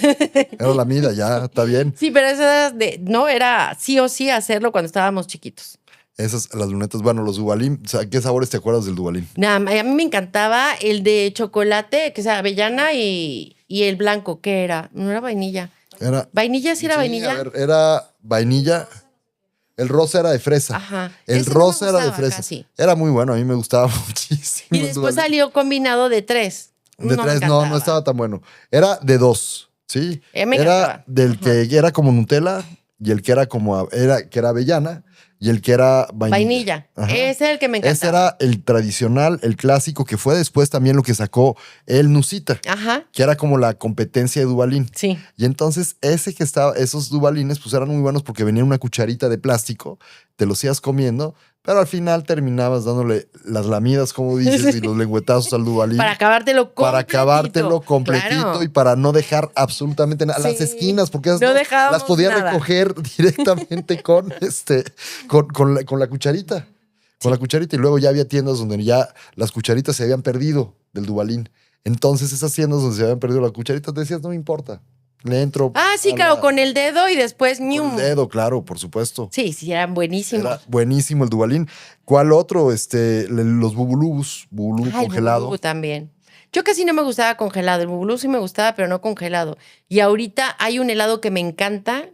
Era la mida, ya, está bien. Sí, pero eso era no era sí o sí hacerlo cuando estábamos chiquitos. Esas, las lunetas, bueno, los Duvalín. O sea, ¿qué sabores te acuerdas del Duvalín? Nada, a mí me encantaba el de chocolate, que sea avellana y el blanco, ¿qué era? No era vainilla. Era, Vainilla sí era vainilla. a ver, era vainilla. El rosa era de fresa. Ajá. El Ese no me rosa era de gustaba fresa. casi. Era muy bueno, a mí me gustaba muchísimo. Y el después Duvalín. salió combinado de 3. De tres, no estaba tan bueno. Era de 2, ¿sí? Me Era encantaba. del que era como Nutella y el que era como que era avellana y el que era vainilla. Vainilla. Ajá. Ese era el que me encantaba. Ese era el tradicional, el clásico, que fue después también lo que sacó el Nusita, Ajá. que era como la competencia de Duvalín. Sí. Y entonces esos Duvalines pues eran muy buenos porque venía una cucharita de plástico, te los ibas comiendo, pero al final terminabas dándole las lamidas, como dices, y los lengüetazos al Duvalín. Para acabártelo completito. Para acabártelo completito Claro. y para no dejar absolutamente nada. Las Sí. esquinas, porque esas No no dejábamos las podía nada. recoger directamente con la cucharita. Con la cucharita. Y luego ya había tiendas donde ya las cucharitas se habían perdido del Duvalín. Entonces esas tiendas donde se habían perdido las cucharitas, decías, no me importa. Le entro. Ah, sí, a claro, la- con el dedo y después con ¡ñum! el dedo, claro, por supuesto. Sí, sí, eran buenísimos. Era buenísimo el Duvalín. ¿Cuál otro? Los bubulubus, bubulú Ah, el congelado. bubulú también. Yo casi no me gustaba congelado. El bubulú sí me gustaba, pero no congelado. Y ahorita hay un helado que me encanta,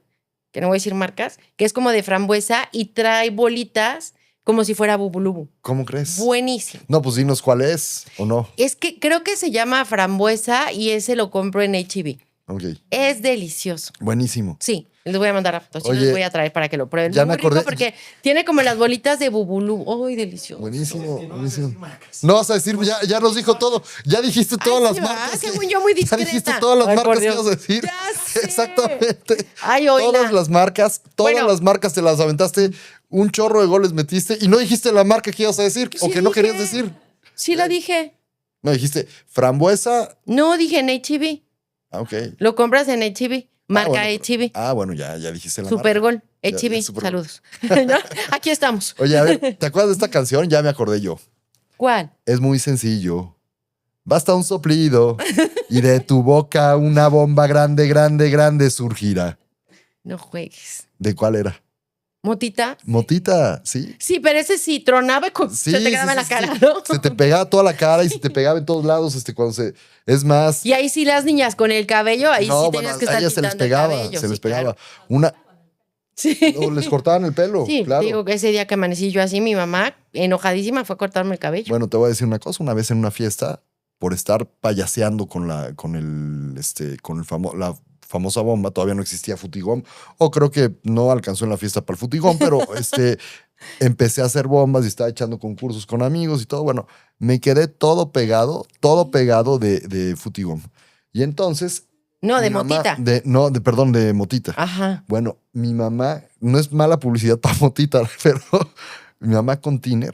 que no voy a decir marcas, que es como de frambuesa y trae bolitas como si fuera bubulubu. ¿Cómo crees? Buenísimo. No, pues dinos cuál es o no. Es que creo que se llama frambuesa y ese lo compro en H-E-B. Ok, Es delicioso. buenísimo. Sí, les voy a mandar a fotos. Sí, Oye, les voy a traer para que lo prueben. ya Muy me acordé- rico porque tiene como las bolitas de bubulú. ¡Ay, delicioso! Buenísimo, buenísimo. No vas a decir, ya nos dijo todo. Ya dijiste todas las sí, va, marcas. según yo, muy Ya dijiste discreta. todas las Ay, por marcas que Dios. ibas a decir. Ya sé. Exactamente. Ay, oíla. Todas las marcas Bueno. te las aventaste. Un chorro de goles metiste y no dijiste la marca que ibas a decir o Sí que no dije. querías decir. Sí la dije. No, dijiste frambuesa. No, dije en H-E-B. Ah, ok. Lo compras en H-E-B. Marca bueno, H-E-B. Bueno, ya dijiste la Super marca. Gol. Ya, H-E-B. Super Gol. Saludos. ¿No? Aquí estamos. Oye, a ver, ¿te acuerdas de esta canción? Ya me acordé yo. ¿Cuál? Es muy sencillo. Basta un soplido y de tu boca una bomba grande, grande, grande surgirá. No juegues. ¿De cuál era? ¿Motita? Motita, sí. Sí, pero ese sí tronaba y Sí, se te quedaba en la cara, ¿no? Se te pegaba toda la cara y se te pegaba en todos lados, cuando se. Es más. Y ahí sí las niñas con el cabello, ahí no, sí bueno, tenías que a estar ellas se les quitando el pegaba, cabello, se les sí, pegaba. claro. Sí. No, les cortaban el pelo, Sí, claro. digo que ese día que amanecí yo así, mi mamá, enojadísima, fue a cortarme el cabello. Bueno, te voy a decir una cosa. Una vez en una fiesta, por estar payaseando con la famosa bomba, todavía no existía Futigom, o creo que no alcanzó en la fiesta para el Futigom, pero empecé a hacer bombas y estaba echando concursos con amigos y todo. Bueno, me quedé todo pegado de Futigom. Y entonces. No, de mi mamá- motita. Perdón, de motita. Ajá. Bueno, mi mamá, no es mala publicidad para motita, pero mi mamá con tiner,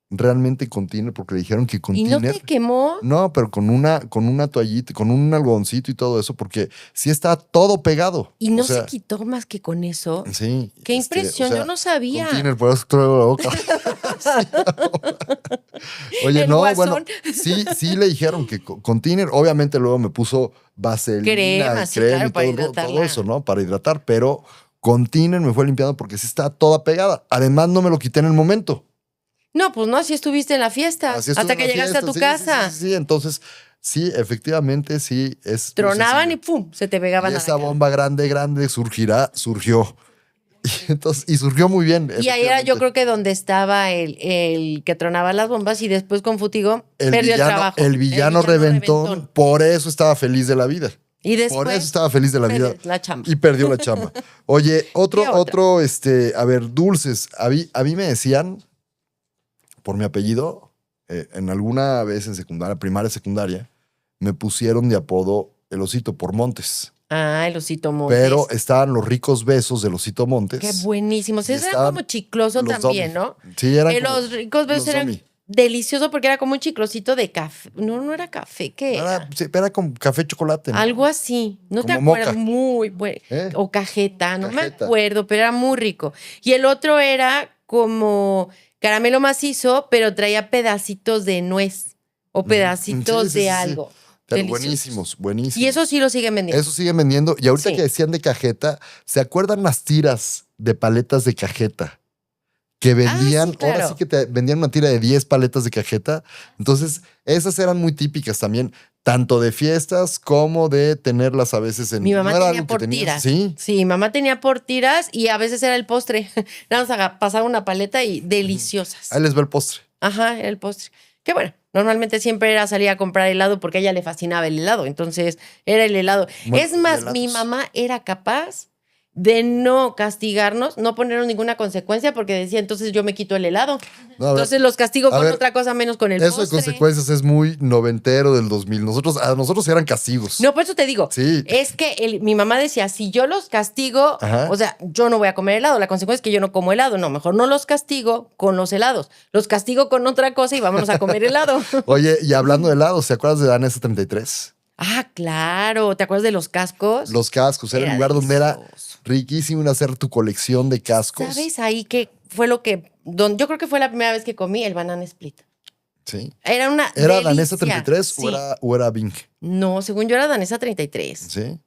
realmente con tiner, porque le dijeron que con ¿Y no tiner. te quemó? No, pero con una toallita, con un algodoncito y todo eso, porque sí está todo pegado. ¿Y no O sea, se quitó más que con eso? Sí. ¡Qué impresión! Yo no sabía. Con tiner, por eso traigo la boca. Oye, El no, guasón. bueno, sí le dijeron que con tiner, obviamente luego me puso vaselina, Crema, y sí, crema claro, y para todo hidratarla. eso, ¿no? Para hidratar, pero con tiner me fue limpiando porque sí está toda pegada. Además, no me lo quité en el momento. No, pues no, así estuviste en la fiesta. Así estuve hasta en que la llegaste a fiesta, tu sí, casa. Sí, entonces, sí, efectivamente, sí, es. muy Tronaban y sencillo. ¡pum! Se te pegaban Y a la esa cara. bomba grande, grande surgió. Y surgió muy bien. Y ahí era yo efectivamente. creo que donde estaba el que tronaba las bombas y después con Futigo perdió el trabajo. El villano reventón, por eso estaba feliz de la vida. Y después Por eso estaba feliz de la vida. perdió la chamba. Y perdió la chamba. Oye, ¿Qué otra? a ver, dulces. A mí me decían, por mi apellido, en alguna vez en secundaria, primaria, secundaria, me pusieron de apodo el Osito por Montes. Ah, el Osito Montes. Pero estaban los ricos besos del Osito Montes. Qué buenísimos. Y Esos eran estaban como chiclosos los también, Domi. ¿no? Sí, eran como Los ricos besos los eran Domi. delicioso porque era como un chiclosito de café. No, no era café, ¿qué era? Era con café chocolate. ¿no? Algo así. No te Como acuerdas. moca. Muy bueno. ¿Eh? O cajeta, no me Cajeta. acuerdo, pero era muy rico. Y el otro era como caramelo macizo, pero traía pedacitos de nuez o pedacitos Sí, sí, de sí, sí. algo. Pero Deliciosos. buenísimos. Y eso sí lo siguen vendiendo. Eso siguen vendiendo. Y ahorita Sí. que decían de cajeta, ¿se acuerdan las tiras de paletas de cajeta? Que vendían, sí, claro. ahora sí que te vendían una tira de 10 paletas de cajeta. Entonces, esas eran muy típicas también, tanto de fiestas como de tenerlas a veces en. Mi mamá ¿no era tenía algo que por tenías? tiras. Sí. Sí, mamá tenía por tiras y a veces era el postre. Nada más pasaba una paleta y deliciosas. Ahí les va el postre. Ajá, era el postre. Que bueno, normalmente siempre era salir a comprar helado porque a ella le fascinaba el helado. Entonces era el helado. Bueno, es más, helados. mi mamá era capaz de no castigarnos, no ponernos ninguna consecuencia, porque decía, entonces yo me quito el helado. No, a ver, Entonces los castigo a con ver, otra cosa menos con el eso de postre. consecuencias es muy noventero del 2000. A nosotros eran castigos. No, por eso te digo, Sí. es que mi mamá decía, si yo los castigo, Ajá. o sea, yo no voy a comer helado, la consecuencia es que yo no como helado, no, mejor no los castigo con los helados, los castigo con otra cosa y vámonos a comer helado. Oye, y hablando de helados, ¿te acuerdas de Danesa 33? Ah, claro, ¿te acuerdas de los cascos? Los cascos, era el lugar donde era delicioso. riquísimo ir a hacer tu colección de cascos. ¿Sabes ahí qué fue lo que, yo creo que fue la primera vez que comí el banana split? Sí. Era una ¿Era delicia. Danesa 33 Sí. o era Bing? No, según yo era danesa 33. Sí.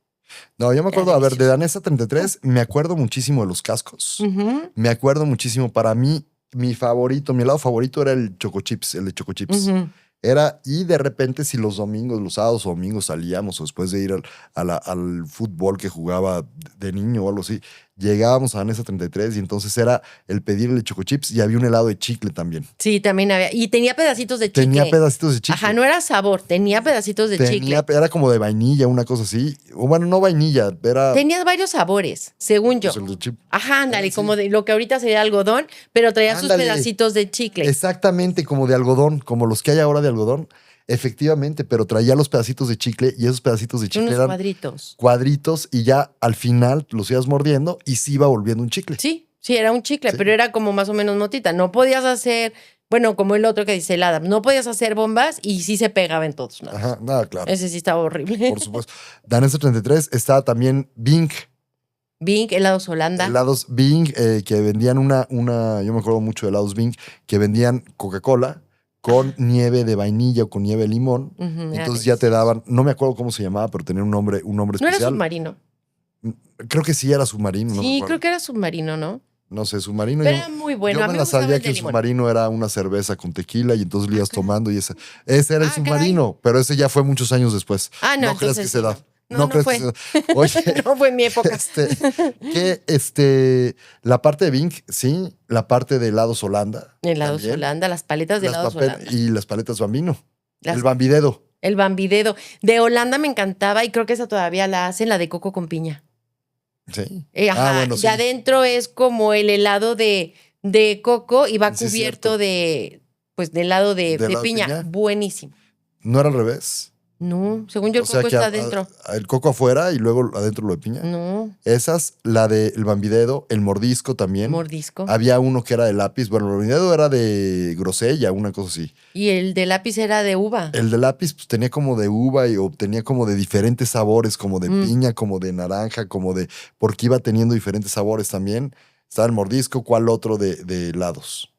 No, yo me acuerdo, Era a ver, de delicioso. Danesa 33, me acuerdo muchísimo de los cascos. Ujú, Me acuerdo muchísimo, para mí, mi helado favorito era el Choco Chips, el de Choco Chips. ujú. Era, y de repente, si los domingos, los sábados o domingos salíamos, o después de ir al fútbol que jugaba de niño o algo así, llegábamos a Danesa 33 y entonces era el pedirle Choco Chips y había un helado de chicle también. Sí, también había. Y tenía pedacitos de chicle. Tenía pedacitos de chicle. Ajá, no era sabor, tenía pedacitos de chicle. Era como de vainilla, una cosa así. O bueno, no vainilla, era Tenías varios sabores, según yo. pues, el de chip. Ajá, ándale, Sí. como de lo que ahorita sería algodón, pero traía sus Ándale. pedacitos de chicle. Exactamente como de algodón, como los que hay ahora de algodón. Efectivamente, pero traía los pedacitos de chicle y esos pedacitos de chicle Unos eran cuadritos. cuadritos y ya al final los ibas mordiendo y se iba volviendo un chicle. Sí, sí, era un chicle, Sí. pero era como más o menos motita. No podías hacer, bueno, como el otro que dice helada, no podías hacer bombas y sí se pegaba en todos lados. Ajá, nada, claro. Ese sí estaba horrible. Por supuesto. Danesa 33 estaba también Bing, Bing, helados Holanda. helados Bing, que vendían yo me acuerdo mucho de helados Bing, que vendían Coca-Cola con nieve de vainilla o con nieve de limón. Ujú, era Entonces ya te delicioso. daban, no me acuerdo cómo se llamaba, pero tenía un nombre No era especial. submarino. Creo que sí era submarino, no me Sí, acuerdo. creo que era submarino, ¿no? No sé, submarino. Pero yo- era muy bueno. Yo A me mí la me gustaba sabía el que de el limón. submarino era una cerveza con tequila y entonces le ibas tomando y ese era el Ah, submarino, pero ese ya fue muchos años después. Ah, no, No creas que entonces se sí, da. no. No, No no creas fue. que se da. Oye, No fue en mi época. la parte de Bing, sí, la parte de helados Holanda. Helados también, Holanda, las paletas de las helados papel- Holanda. y las paletas Bambino. Las- El Bambidedo. El Bambidedo. De Holanda me encantaba y creo que esa todavía la hacen, la de coco con piña. Sí. Ajá, bueno, de sí. adentro es como el helado de coco y va Sí, es cubierto cierto. de, pues, de helado de ¿De helado de piña. piña? Buenísimo. ¿No era al revés? No, según yo el O sea coco que está adentro. el coco afuera y luego adentro lo de piña. No, Esas, la del Bambidedo, el mordisco también. mordisco. Había uno que era de lápiz. Bueno, el Bambidedo era de grosella, una cosa así. Y el de lápiz era de uva. El de lápiz pues, tenía como de uva o tenía como de diferentes sabores, como de piña, como de naranja, porque iba teniendo diferentes sabores también. Estaba el mordisco, ¿cuál otro de helados?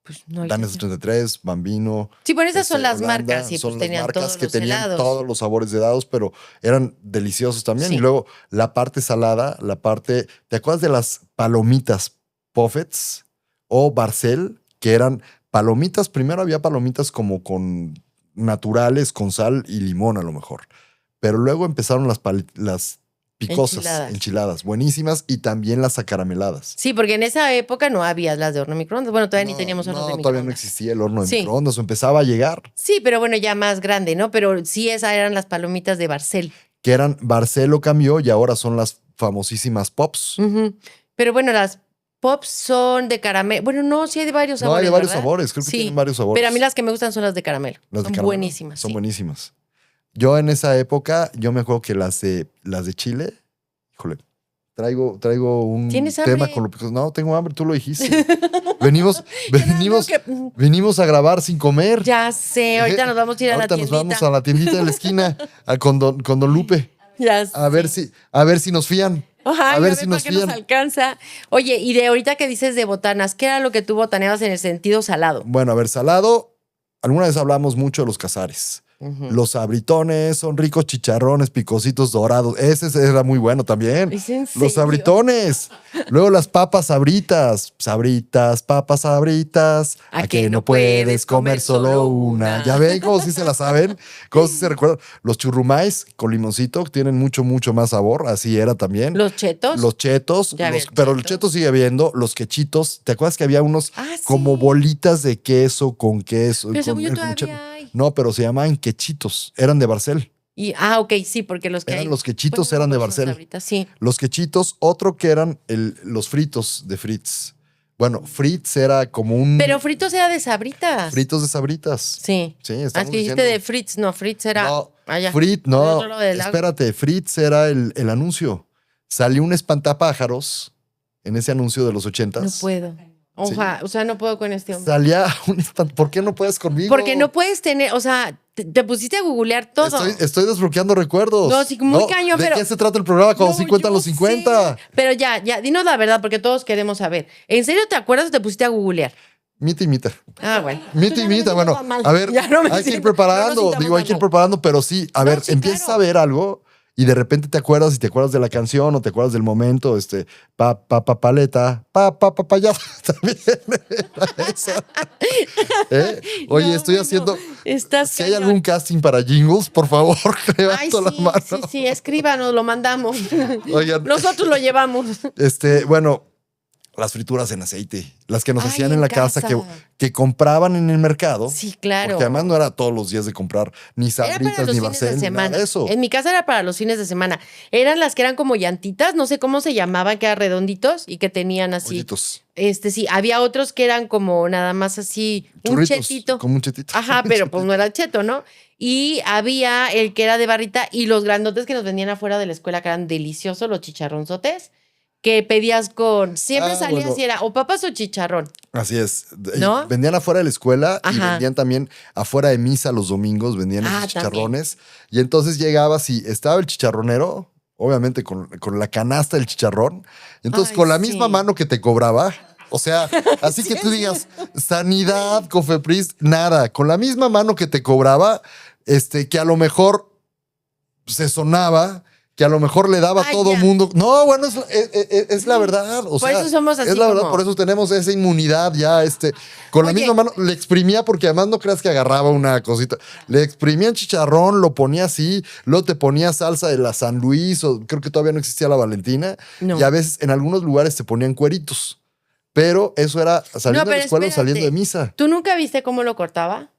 Pues no, Danes 33, Bambino. sí, bueno, esas son este, las Holanda, marcas. Sí, son pues las tenían marcas todos que los tenían helados. todos los sabores de helados, pero eran deliciosos también. Sí. Y luego la parte salada, ¿te acuerdas de las palomitas Puffets o Barcel? Que eran palomitas, primero había palomitas como con naturales, con sal y limón a lo mejor. Pero luego empezaron las picosas, enchiladas, buenísimas, y también las acarameladas. Sí, porque en esa época no había las de horno microondas. Bueno, todavía ni No, teníamos hornos de no, microondas. todavía no existía el horno de Sí. microondas, o empezaba a llegar. Sí, pero bueno, ya más grande, ¿no? Pero sí, esas eran las palomitas de Barcel. Que eran Barcelo cambió y ahora son las famosísimas Pops. Ujú. Pero bueno, las pops son de caramelo. Bueno, no, sí hay de varios No, sabores. hay de varios ¿verdad? sabores, creo que Sí, tienen varios sabores. Pero a mí las que me gustan son las de caramelo. Las de Son caramelo buenísimas. Son sí. buenísimas. Yo en esa época, yo me acuerdo que las de Chile, híjole, traigo un ¿Tienes tema hambre? con lo picoso. No, tengo hambre, tú lo dijiste. venimos, venimos, Que- venimos a grabar sin comer. Ya sé, ahorita nos vamos a ir a la Ahorita nos tiendita. vamos a la tiendita de la esquina con don Lupe. Ya sé. A ver si nos fían. Ay, a ver si para nos qué nos fían. alcanza. Oye, y de ahorita que dices de botanas, ¿qué era lo que tú botaneabas en el sentido salado? Bueno, a ver, salado. Alguna vez hablamos mucho de los casares. Ujú. Los sabritones son ricos chicharrones, picositos dorados. Ese era muy bueno también. ¿Es en serio? Los sabritones. Luego las papas sabritas. Sabritas, papas sabritas. ¿A que no puedes comer solo una? ¿Ya ven cómo sí se la saben? ¿Cómo sí se recuerdan? Los churrumais con limoncito tienen mucho, mucho más sabor. Así era también. Los chetos. Los chetos, Ya había pero el chetos. cheto sigue habiendo, los quechitos. ¿Te acuerdas que había unos Ah, sí. como bolitas de queso con queso? Pero según yo con todavía cheto? hay. No, pero se llamaban quechitos. Eran de Barcel. Ok, sí, porque los que Eran hay- los quechitos, bueno, eran de son Barcel. Sabritas, sí. Los quechitos, otro que eran los fritos de Fritz. Bueno, Fritz era como un... Pero fritos era de Sabritas. fritos de Sabritas. Sí. Sí, Ah, estamos es que dijiste diciendo- de Fritz. No, Fritz era No, allá. Fritz, Del no, otro lado del lago. espérate, Fritz era el anuncio. Salió un espantapájaros en ese anuncio de los 80s. No puedo. O sea, no puedo con este hombre. Salía un ¿Por qué no puedes conmigo? Porque no puedes tener, o sea, te pusiste a googlear todo. Estoy desbloqueando recuerdos. No, sí, muy cañón, ¿de pero- qué se trata el programa? Cuando No, 50 a yo los 50. sé. Pero ya, dinos la verdad, porque todos queremos saber. ¿En serio te acuerdas o te pusiste a googlear? Mita y mita. Ah, bueno. Mita y Ya no me mita, siento bueno, tan mal. a ver, Ya no me hay que ir siento- preparando, no nos digo, hay que ir sintamos preparando, pero sí, a ver, sí, empiezas claro. a ver algo y de repente te acuerdas y te acuerdas de la canción o te acuerdas del momento, paleta, payaso, también era esa. Oye, No, estoy bueno, haciendo, Estás si hay cañón. algún casting para jingles, por favor, Ay, levanto la sí, mano. sí, escríbanos, lo mandamos. Oigan, Nosotros lo llevamos. bueno, las frituras en aceite, las que nos Ay, hacían en en la casa, casa. que compraban en el mercado. Sí, claro. Porque además no era todos los días de comprar ni Era para Sabritas, los ni fines de Barcel, ni nada semana. de eso. En mi casa era para los fines de semana. Eran las que eran como llantitas, no sé cómo se llamaban, que eran redonditos y que tenían así. Hoyitos. Sí, había otros que eran como nada más así, un Churritos, chetito. como un chetito. Ajá, pero pues no era cheto, ¿no? Y había el que era de barrita y los grandotes que nos vendían afuera de la escuela, que eran deliciosos, los chicharronzotes, que pedías con. Siempre salías bueno. y era o papas o chicharrón. Así es. ¿No? Vendían afuera de la escuela y Ajá. vendían también afuera de misa los domingos, vendían Ah, esos chicharrones. Y entonces llegabas y estaba el chicharronero, obviamente con la canasta del chicharrón. Entonces, Ay, con la sí. misma mano que te cobraba. O sea, así que tú digas, sanidad, Cofepris, nada. Con la misma mano que te cobraba, que a lo mejor se sonaba, que a lo mejor le daba a Ay, todo ya. mundo. No, bueno, es la verdad. O Por sea, eso somos así es la verdad, como- por eso tenemos esa inmunidad ya, con la Oye. misma mano, le exprimía, porque además no creas que agarraba una cosita. Le exprimía chicharrón, lo ponía así, luego te ponía salsa de la San Luis, o creo que todavía no existía la Valentina. No. Y a veces en algunos lugares te ponían cueritos. Pero eso era saliendo de pero la escuela o espérate. saliendo de misa. ¿Tú nunca viste cómo lo cortaba?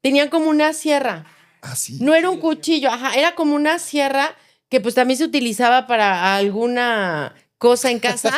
Tenían como una sierra. Ah, sí. No era un cuchillo, ajá, era como una sierra que pues también se utilizaba para alguna cosa en casa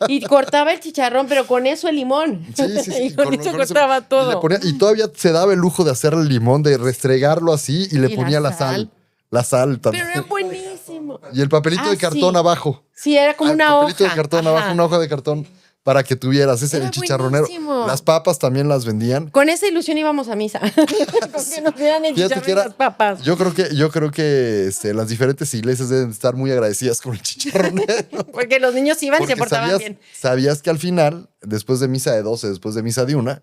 y cortaba el chicharrón, pero con eso el limón. Sí, sí, sí. Y con eso cortaba Y, le todo. ponía- y todavía se daba el lujo de hacerle el limón, de restregarlo así y le Y ponía la la sal. sal. La sal también. Pero era buenísimo. Y el papelito Ah, de cartón sí. abajo. Sí, era como Ah, una hoja. papelito de cartón ajá. abajo, una hoja de cartón para que tuvieras ese Era el chicharronero. buenísimo. Las papas también las vendían. Con esa ilusión íbamos a misa. Porque nos dieran el Fíjate chicharrón que y era- las papas. Yo creo que las diferentes iglesias deben estar muy agradecidas con el chicharronero. Porque los niños iban y se Porque portaban bien. sabías que al final, después de misa de 12, después de misa de 1,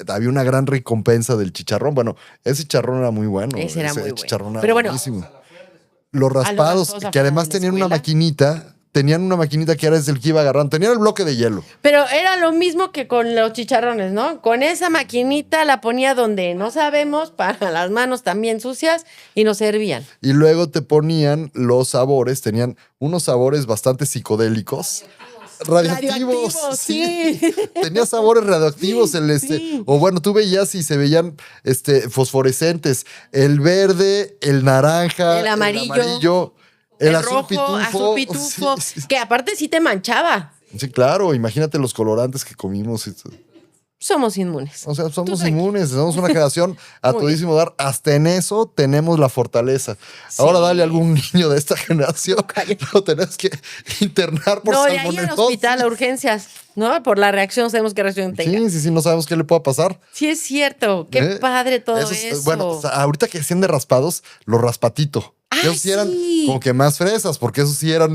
había una gran recompensa del chicharrón. Bueno, ese chicharrón era muy bueno. Ese era muy bueno. chicharrón era Pero bueno, buenísimo. Los raspados, raspados que afuera además de la tenían una escuela. maquinita que era el que iba agarrando. Tenían el bloque de hielo. Pero era lo mismo que con los chicharrones, ¿no? Con esa maquinita la ponía donde no sabemos, para las manos también sucias, y nos servían. Y luego te ponían los sabores, tenían unos sabores bastante psicodélicos. Radioactivos, Radioactivos, sí. Tenía sabores radioactivos Sí. o bueno, tú veías y se veían fosforescentes, el verde, el naranja, El amarillo, el rojo, pitufo. azul pitufo, Sí, sí. que aparte sí te manchaba. Sí, claro, imagínate los colorantes que comimos. Somos inmunes. O sea, somos tranqui. inmunes, somos una generación a Muy todísimo dar. Hasta en eso tenemos la fortaleza. Ahora dale a algún niño de esta generación, lo tenés que internar por No, de ahí al salmonelosis. hospital, a urgencias, ¿no? Por la reacción, sabemos qué reacción tenga. Sí, no sabemos qué le pueda pasar. Sí, es cierto. Qué ¿Eh? padre todo eso. Bueno, o sea, ahorita que hacían de raspados, los raspatito. Ah, Esos sí eran sí. como que más fresas, porque esos sí eran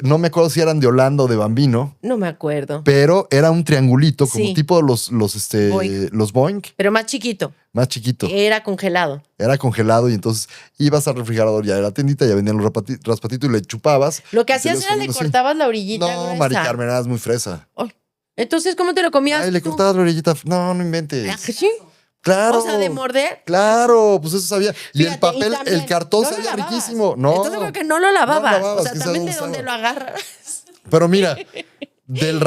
no me acuerdo si eran de Holanda o de Bambino, No me acuerdo. pero era un triangulito, como Sí. tipo los Boing. Boing, Pero más chiquito. más chiquito. Era congelado. Era congelado y entonces ibas al refrigerador ya de la tiendita, ya vendían los raspatitos y le chupabas. Lo que y te hacías los era le comías así. cortabas la orillita No, gruesa. Mari Carmen, eras muy fresa. Oh. Entonces, ¿cómo te lo comías Ay, le tú? cortabas la orillita. No inventes. ¿Ah, que sí? Claro. O sea, de morder. Claro, pues eso sabía. Y el Fíjate, papel, también, el cartón no lo sabía lavabas. riquísimo. No. Entonces creo que no lo lavabas. No lo lavabas, o sea, quién también sabe de dónde dónde lo estaba. agarras. Pero mira, del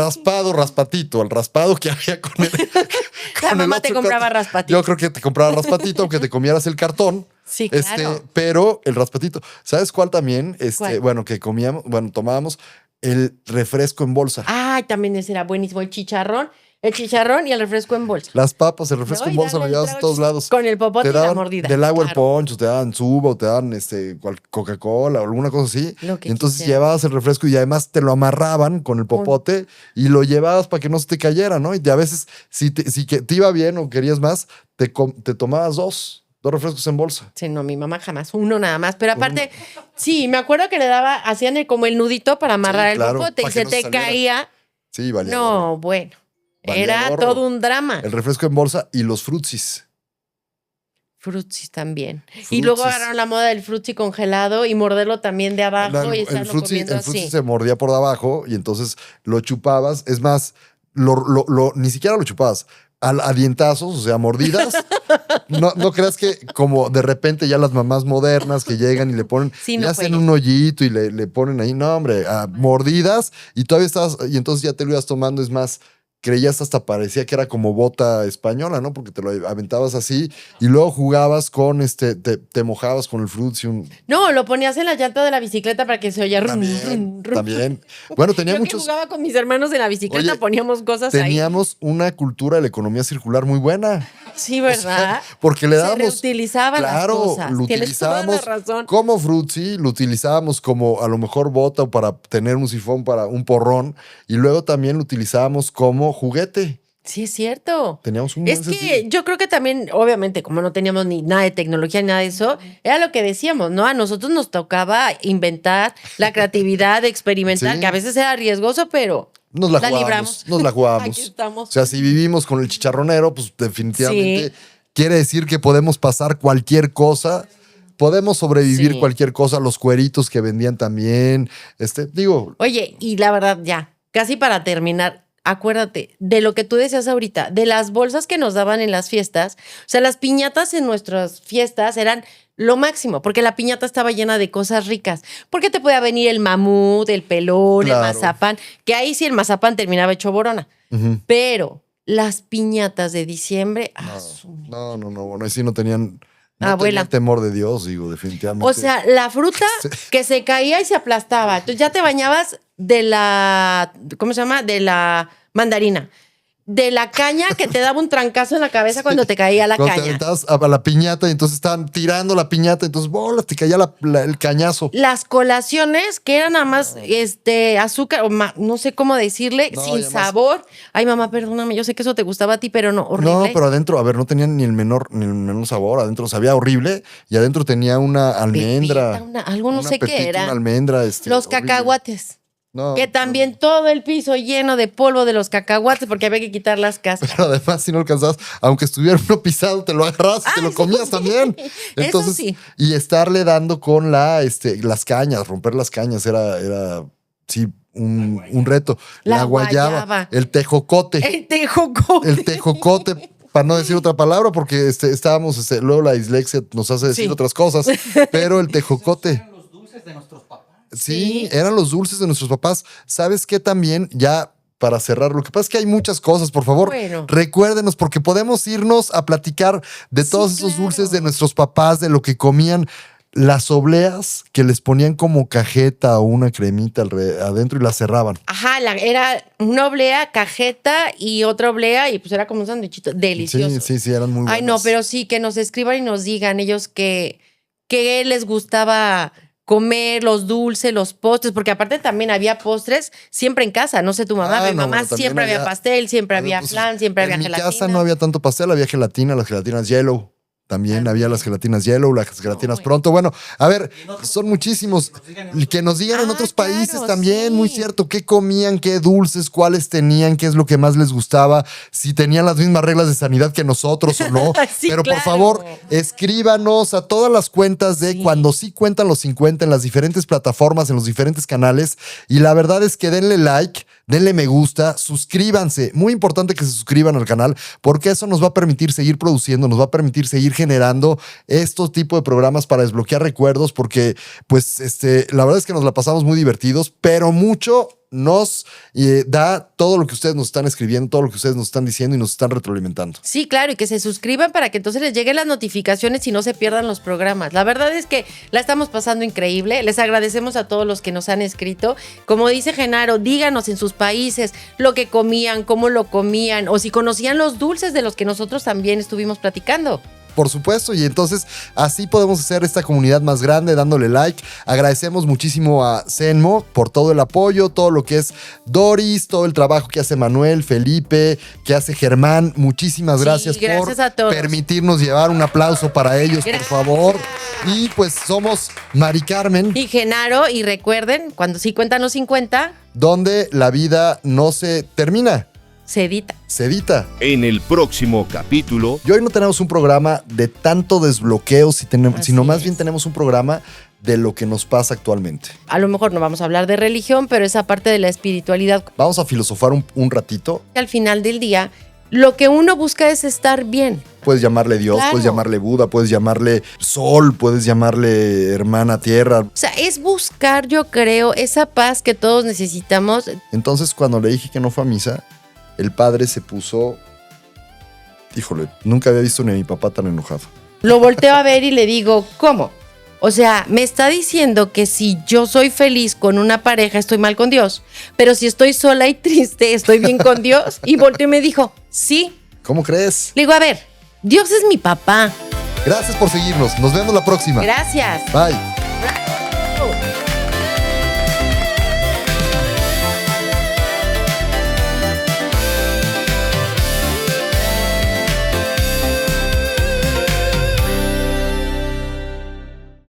raspatito, al raspado que había con el. La con el mamá te otro compraba cartón. raspatito. Yo creo que te compraba raspatito, aunque te comieras el cartón. Sí, claro. Pero el raspatito. ¿Sabes cuál también? ¿Cuál? Bueno, que comíamos, bueno, tomábamos el refresco en bolsa. Ay, también ese era buenísimo. El chicharrón y el refresco en bolsa. Las papas, el refresco No, en y bolsa lo darle el llevabas a trago todos lados. Con el popote Te y la daban mordida. del agua el Claro. poncho, te daban suba o te daban Coca-Cola o alguna cosa así. Lo que Y entonces quisieras. llevabas el refresco y además te lo amarraban con el popote y lo llevabas para que no se te cayera, ¿no? Y a veces, si te iba bien o querías más, te tomabas dos refrescos en bolsa. Sí, no, mi mamá jamás, uno nada más. Pero aparte, sí, me acuerdo que hacían como el nudito para amarrar Sí, claro, el popote y para que se no se te saliera. caía. Sí, valía gorro. No, bueno. Valía Era gorro. todo un drama. El refresco en bolsa y los frutsis. Frutsis también. Y luego Frutsis. agarraron la moda del frutsi congelado y morderlo también de abajo y estarlo comiendo El así. frutzi se mordía por abajo y entonces lo chupabas. Es más, ni siquiera lo chupabas. A dientazos, o sea, mordidas. No creas que como de repente ya las mamás modernas que llegan y le ponen, Sí, le no hacen juegues. un hoyito y le ponen ahí, no, hombre, mordidas y todavía estabas, y entonces ya te lo ibas tomando, es más, creías hasta parecía que era como bota española, ¿no? Porque te lo aventabas así y luego jugabas con te mojabas con el frutzi. No, lo ponías en la llanta de la bicicleta para que se oya rum, También, rum, rum. también. Bueno, tenía Yo que muchos. jugaba con mis hermanos en la bicicleta, Oye, poníamos cosas ahí. Teníamos una cultura de la economía circular muy buena. Sí, ¿verdad? Porque le Se dábamos. reutilizaban las Claro, cosas. lo Tienes toda la utilizábamos razón. como frutzi, lo utilizábamos como a lo mejor bota o para tener un sifón para un porrón. Y luego también lo utilizábamos como juguete. Sí, es cierto. Teníamos un Es buen que sentido. yo creo que también, obviamente, como no teníamos ni nada de tecnología ni nada de eso, era lo que decíamos, ¿no? A nosotros nos tocaba inventar la creatividad, experimentar, Sí. que a veces era riesgoso, pero Nos la libramos. jugábamos. Nos la jugábamos. Aquí estamos. O sea, si vivimos con el chicharronero, pues definitivamente Sí. quiere decir que podemos pasar cualquier cosa. Podemos sobrevivir Sí. cualquier cosa, los cueritos que vendían también. Digo, Oye, y la verdad, ya, casi para terminar, acuérdate de lo que tú decías ahorita, de las bolsas que nos daban en las fiestas. O sea, las piñatas en nuestras fiestas eran lo máximo, porque la piñata estaba llena de cosas ricas. Porque te podía venir el mamut, el pelón, Claro. el mazapán, que ahí sí el mazapán terminaba hecho borona. ujú. Pero las piñatas de diciembre, No, bueno, ahí sí no tenían, Abuela. tenían temor de Dios, digo, definitivamente. o sea, la fruta que se caía y se aplastaba. Entonces ya te bañabas de la, ¿cómo se llama? De la mandarina. De la caña que te daba un trancazo en la cabeza cuando te caía la Cuando te caña. aventabas a la piñata y entonces estaban tirando la piñata, entonces bolas, te caía el cañazo. Las colaciones que eran nada más azúcar, o no sé cómo decirle, No, y sin además- sabor. Ay, mamá, perdóname, yo sé que eso te gustaba a ti, pero no, horrible. No, pero adentro, a ver, no tenían ni el menor sabor. Adentro sabía horrible y adentro tenía una almendra. Pepita, algo no una sé qué pepita, era. Una almendra. Los horrible. cacahuates. No, Que también todo el piso lleno de polvo de los cacahuates porque había que quitar las cáscaras. Pero además, si no alcanzabas, aunque estuviera uno pisado, te lo agarrabas y te lo Ay, comías sí. también. Entonces, Eso sí. y estarle dando con las cañas, romper las cañas era sí, un reto. La La guayaba, guayaba. el tejocote. El tejocote. El tejocote, para no decir otra palabra, porque estábamos, luego la dislexia nos hace decir Sí. otras cosas, pero el tejocote. Eran los dulces de nuestros papás. Sí, eran los dulces de nuestros papás. ¿Sabes qué también? Ya para cerrar, lo que pasa es que hay muchas cosas, por favor, Bueno. recuérdenos, porque podemos irnos a platicar de Sí, todos esos claro. dulces de nuestros papás, de lo que comían. Las obleas que les ponían como cajeta o una cremita adentro y las cerraban. Ajá, era una oblea, cajeta y otra oblea y pues era como un sándwichito delicioso. Sí, eran muy buenas. Ay, no, pero sí, que nos escriban y nos digan ellos que les gustaba comer, los dulces, los postres, porque aparte también había postres siempre en casa, no sé tu mamá, Ah, mi no, mamá bueno, también siempre había pastel, siempre había pues, flan, siempre había en gelatina. mi casa no había tanto pastel, había gelatina, las gelatinas Yellow. También había las gelatinas Yellow, las gelatinas Pronto. Bueno, a ver, son muchísimos. Que nos digan en otros claro, países también, sí. muy cierto. ¿Qué comían? ¿Qué dulces? ¿Cuáles tenían? ¿Qué es lo que más les gustaba? Si tenían las mismas reglas de sanidad que nosotros o no. Sí, Pero por claro. favor, escríbanos a todas las cuentas de Cuando sí cuentan los 50 en las diferentes plataformas, en los diferentes canales. Y la verdad es que denle like, denle me gusta, suscríbanse. Muy importante que se suscriban al canal porque eso nos va a permitir seguir produciendo, nos va a permitir seguir generando estos tipos de programas para desbloquear recuerdos porque pues la verdad es que nos la pasamos muy divertidos, pero mucho nos da todo lo que ustedes nos están escribiendo, todo lo que ustedes nos están diciendo y nos están retroalimentando. Sí, claro, y que se suscriban para que entonces les lleguen las notificaciones y no se pierdan los programas. La verdad es que la estamos pasando increíble. Les agradecemos a todos los que nos han escrito. Como dice Genaro, díganos en sus países lo que comían, cómo lo comían, o si conocían los dulces de los que nosotros también estuvimos platicando. Por supuesto, y entonces así podemos hacer esta comunidad más grande dándole like. Agradecemos muchísimo a Zenmo por todo el apoyo, todo lo que es Doris, todo el trabajo que hace Manuel, Felipe, que hace Germán. Muchísimas gracias, gracias a por todos. permitirnos llevar un aplauso para ellos, Gracias. por favor. Y pues somos Mari Carmen, Y Genaro, y recuerden, cuando sí cuentan los 50, donde la vida no se termina, se edita. se edita. En el próximo capítulo, Y hoy no tenemos un programa de tanto desbloqueo, Así sino más es. bien tenemos un programa de lo que nos pasa actualmente. A lo mejor no vamos a hablar de religión, pero esa parte de la espiritualidad, Vamos a filosofar un ratito. al final del día, lo que uno busca es estar bien. Puedes llamarle Dios, Claro. puedes llamarle Buda, puedes llamarle Sol, puedes llamarle Hermana Tierra. O sea, es buscar, yo creo, esa paz que todos necesitamos. Entonces, cuando le dije que no fue a misa, el padre se puso... Híjole, nunca había visto ni a mi papá tan enojado. Lo volteo a ver y le digo, ¿cómo? O sea, me está diciendo que si yo soy feliz con una pareja, estoy mal con Dios. Pero si estoy sola y triste, estoy bien con Dios. Y volteó y me dijo, sí. ¿Cómo crees? Le digo, a ver, Dios es mi papá. Gracias por seguirnos. Nos vemos la próxima. Gracias. Bye.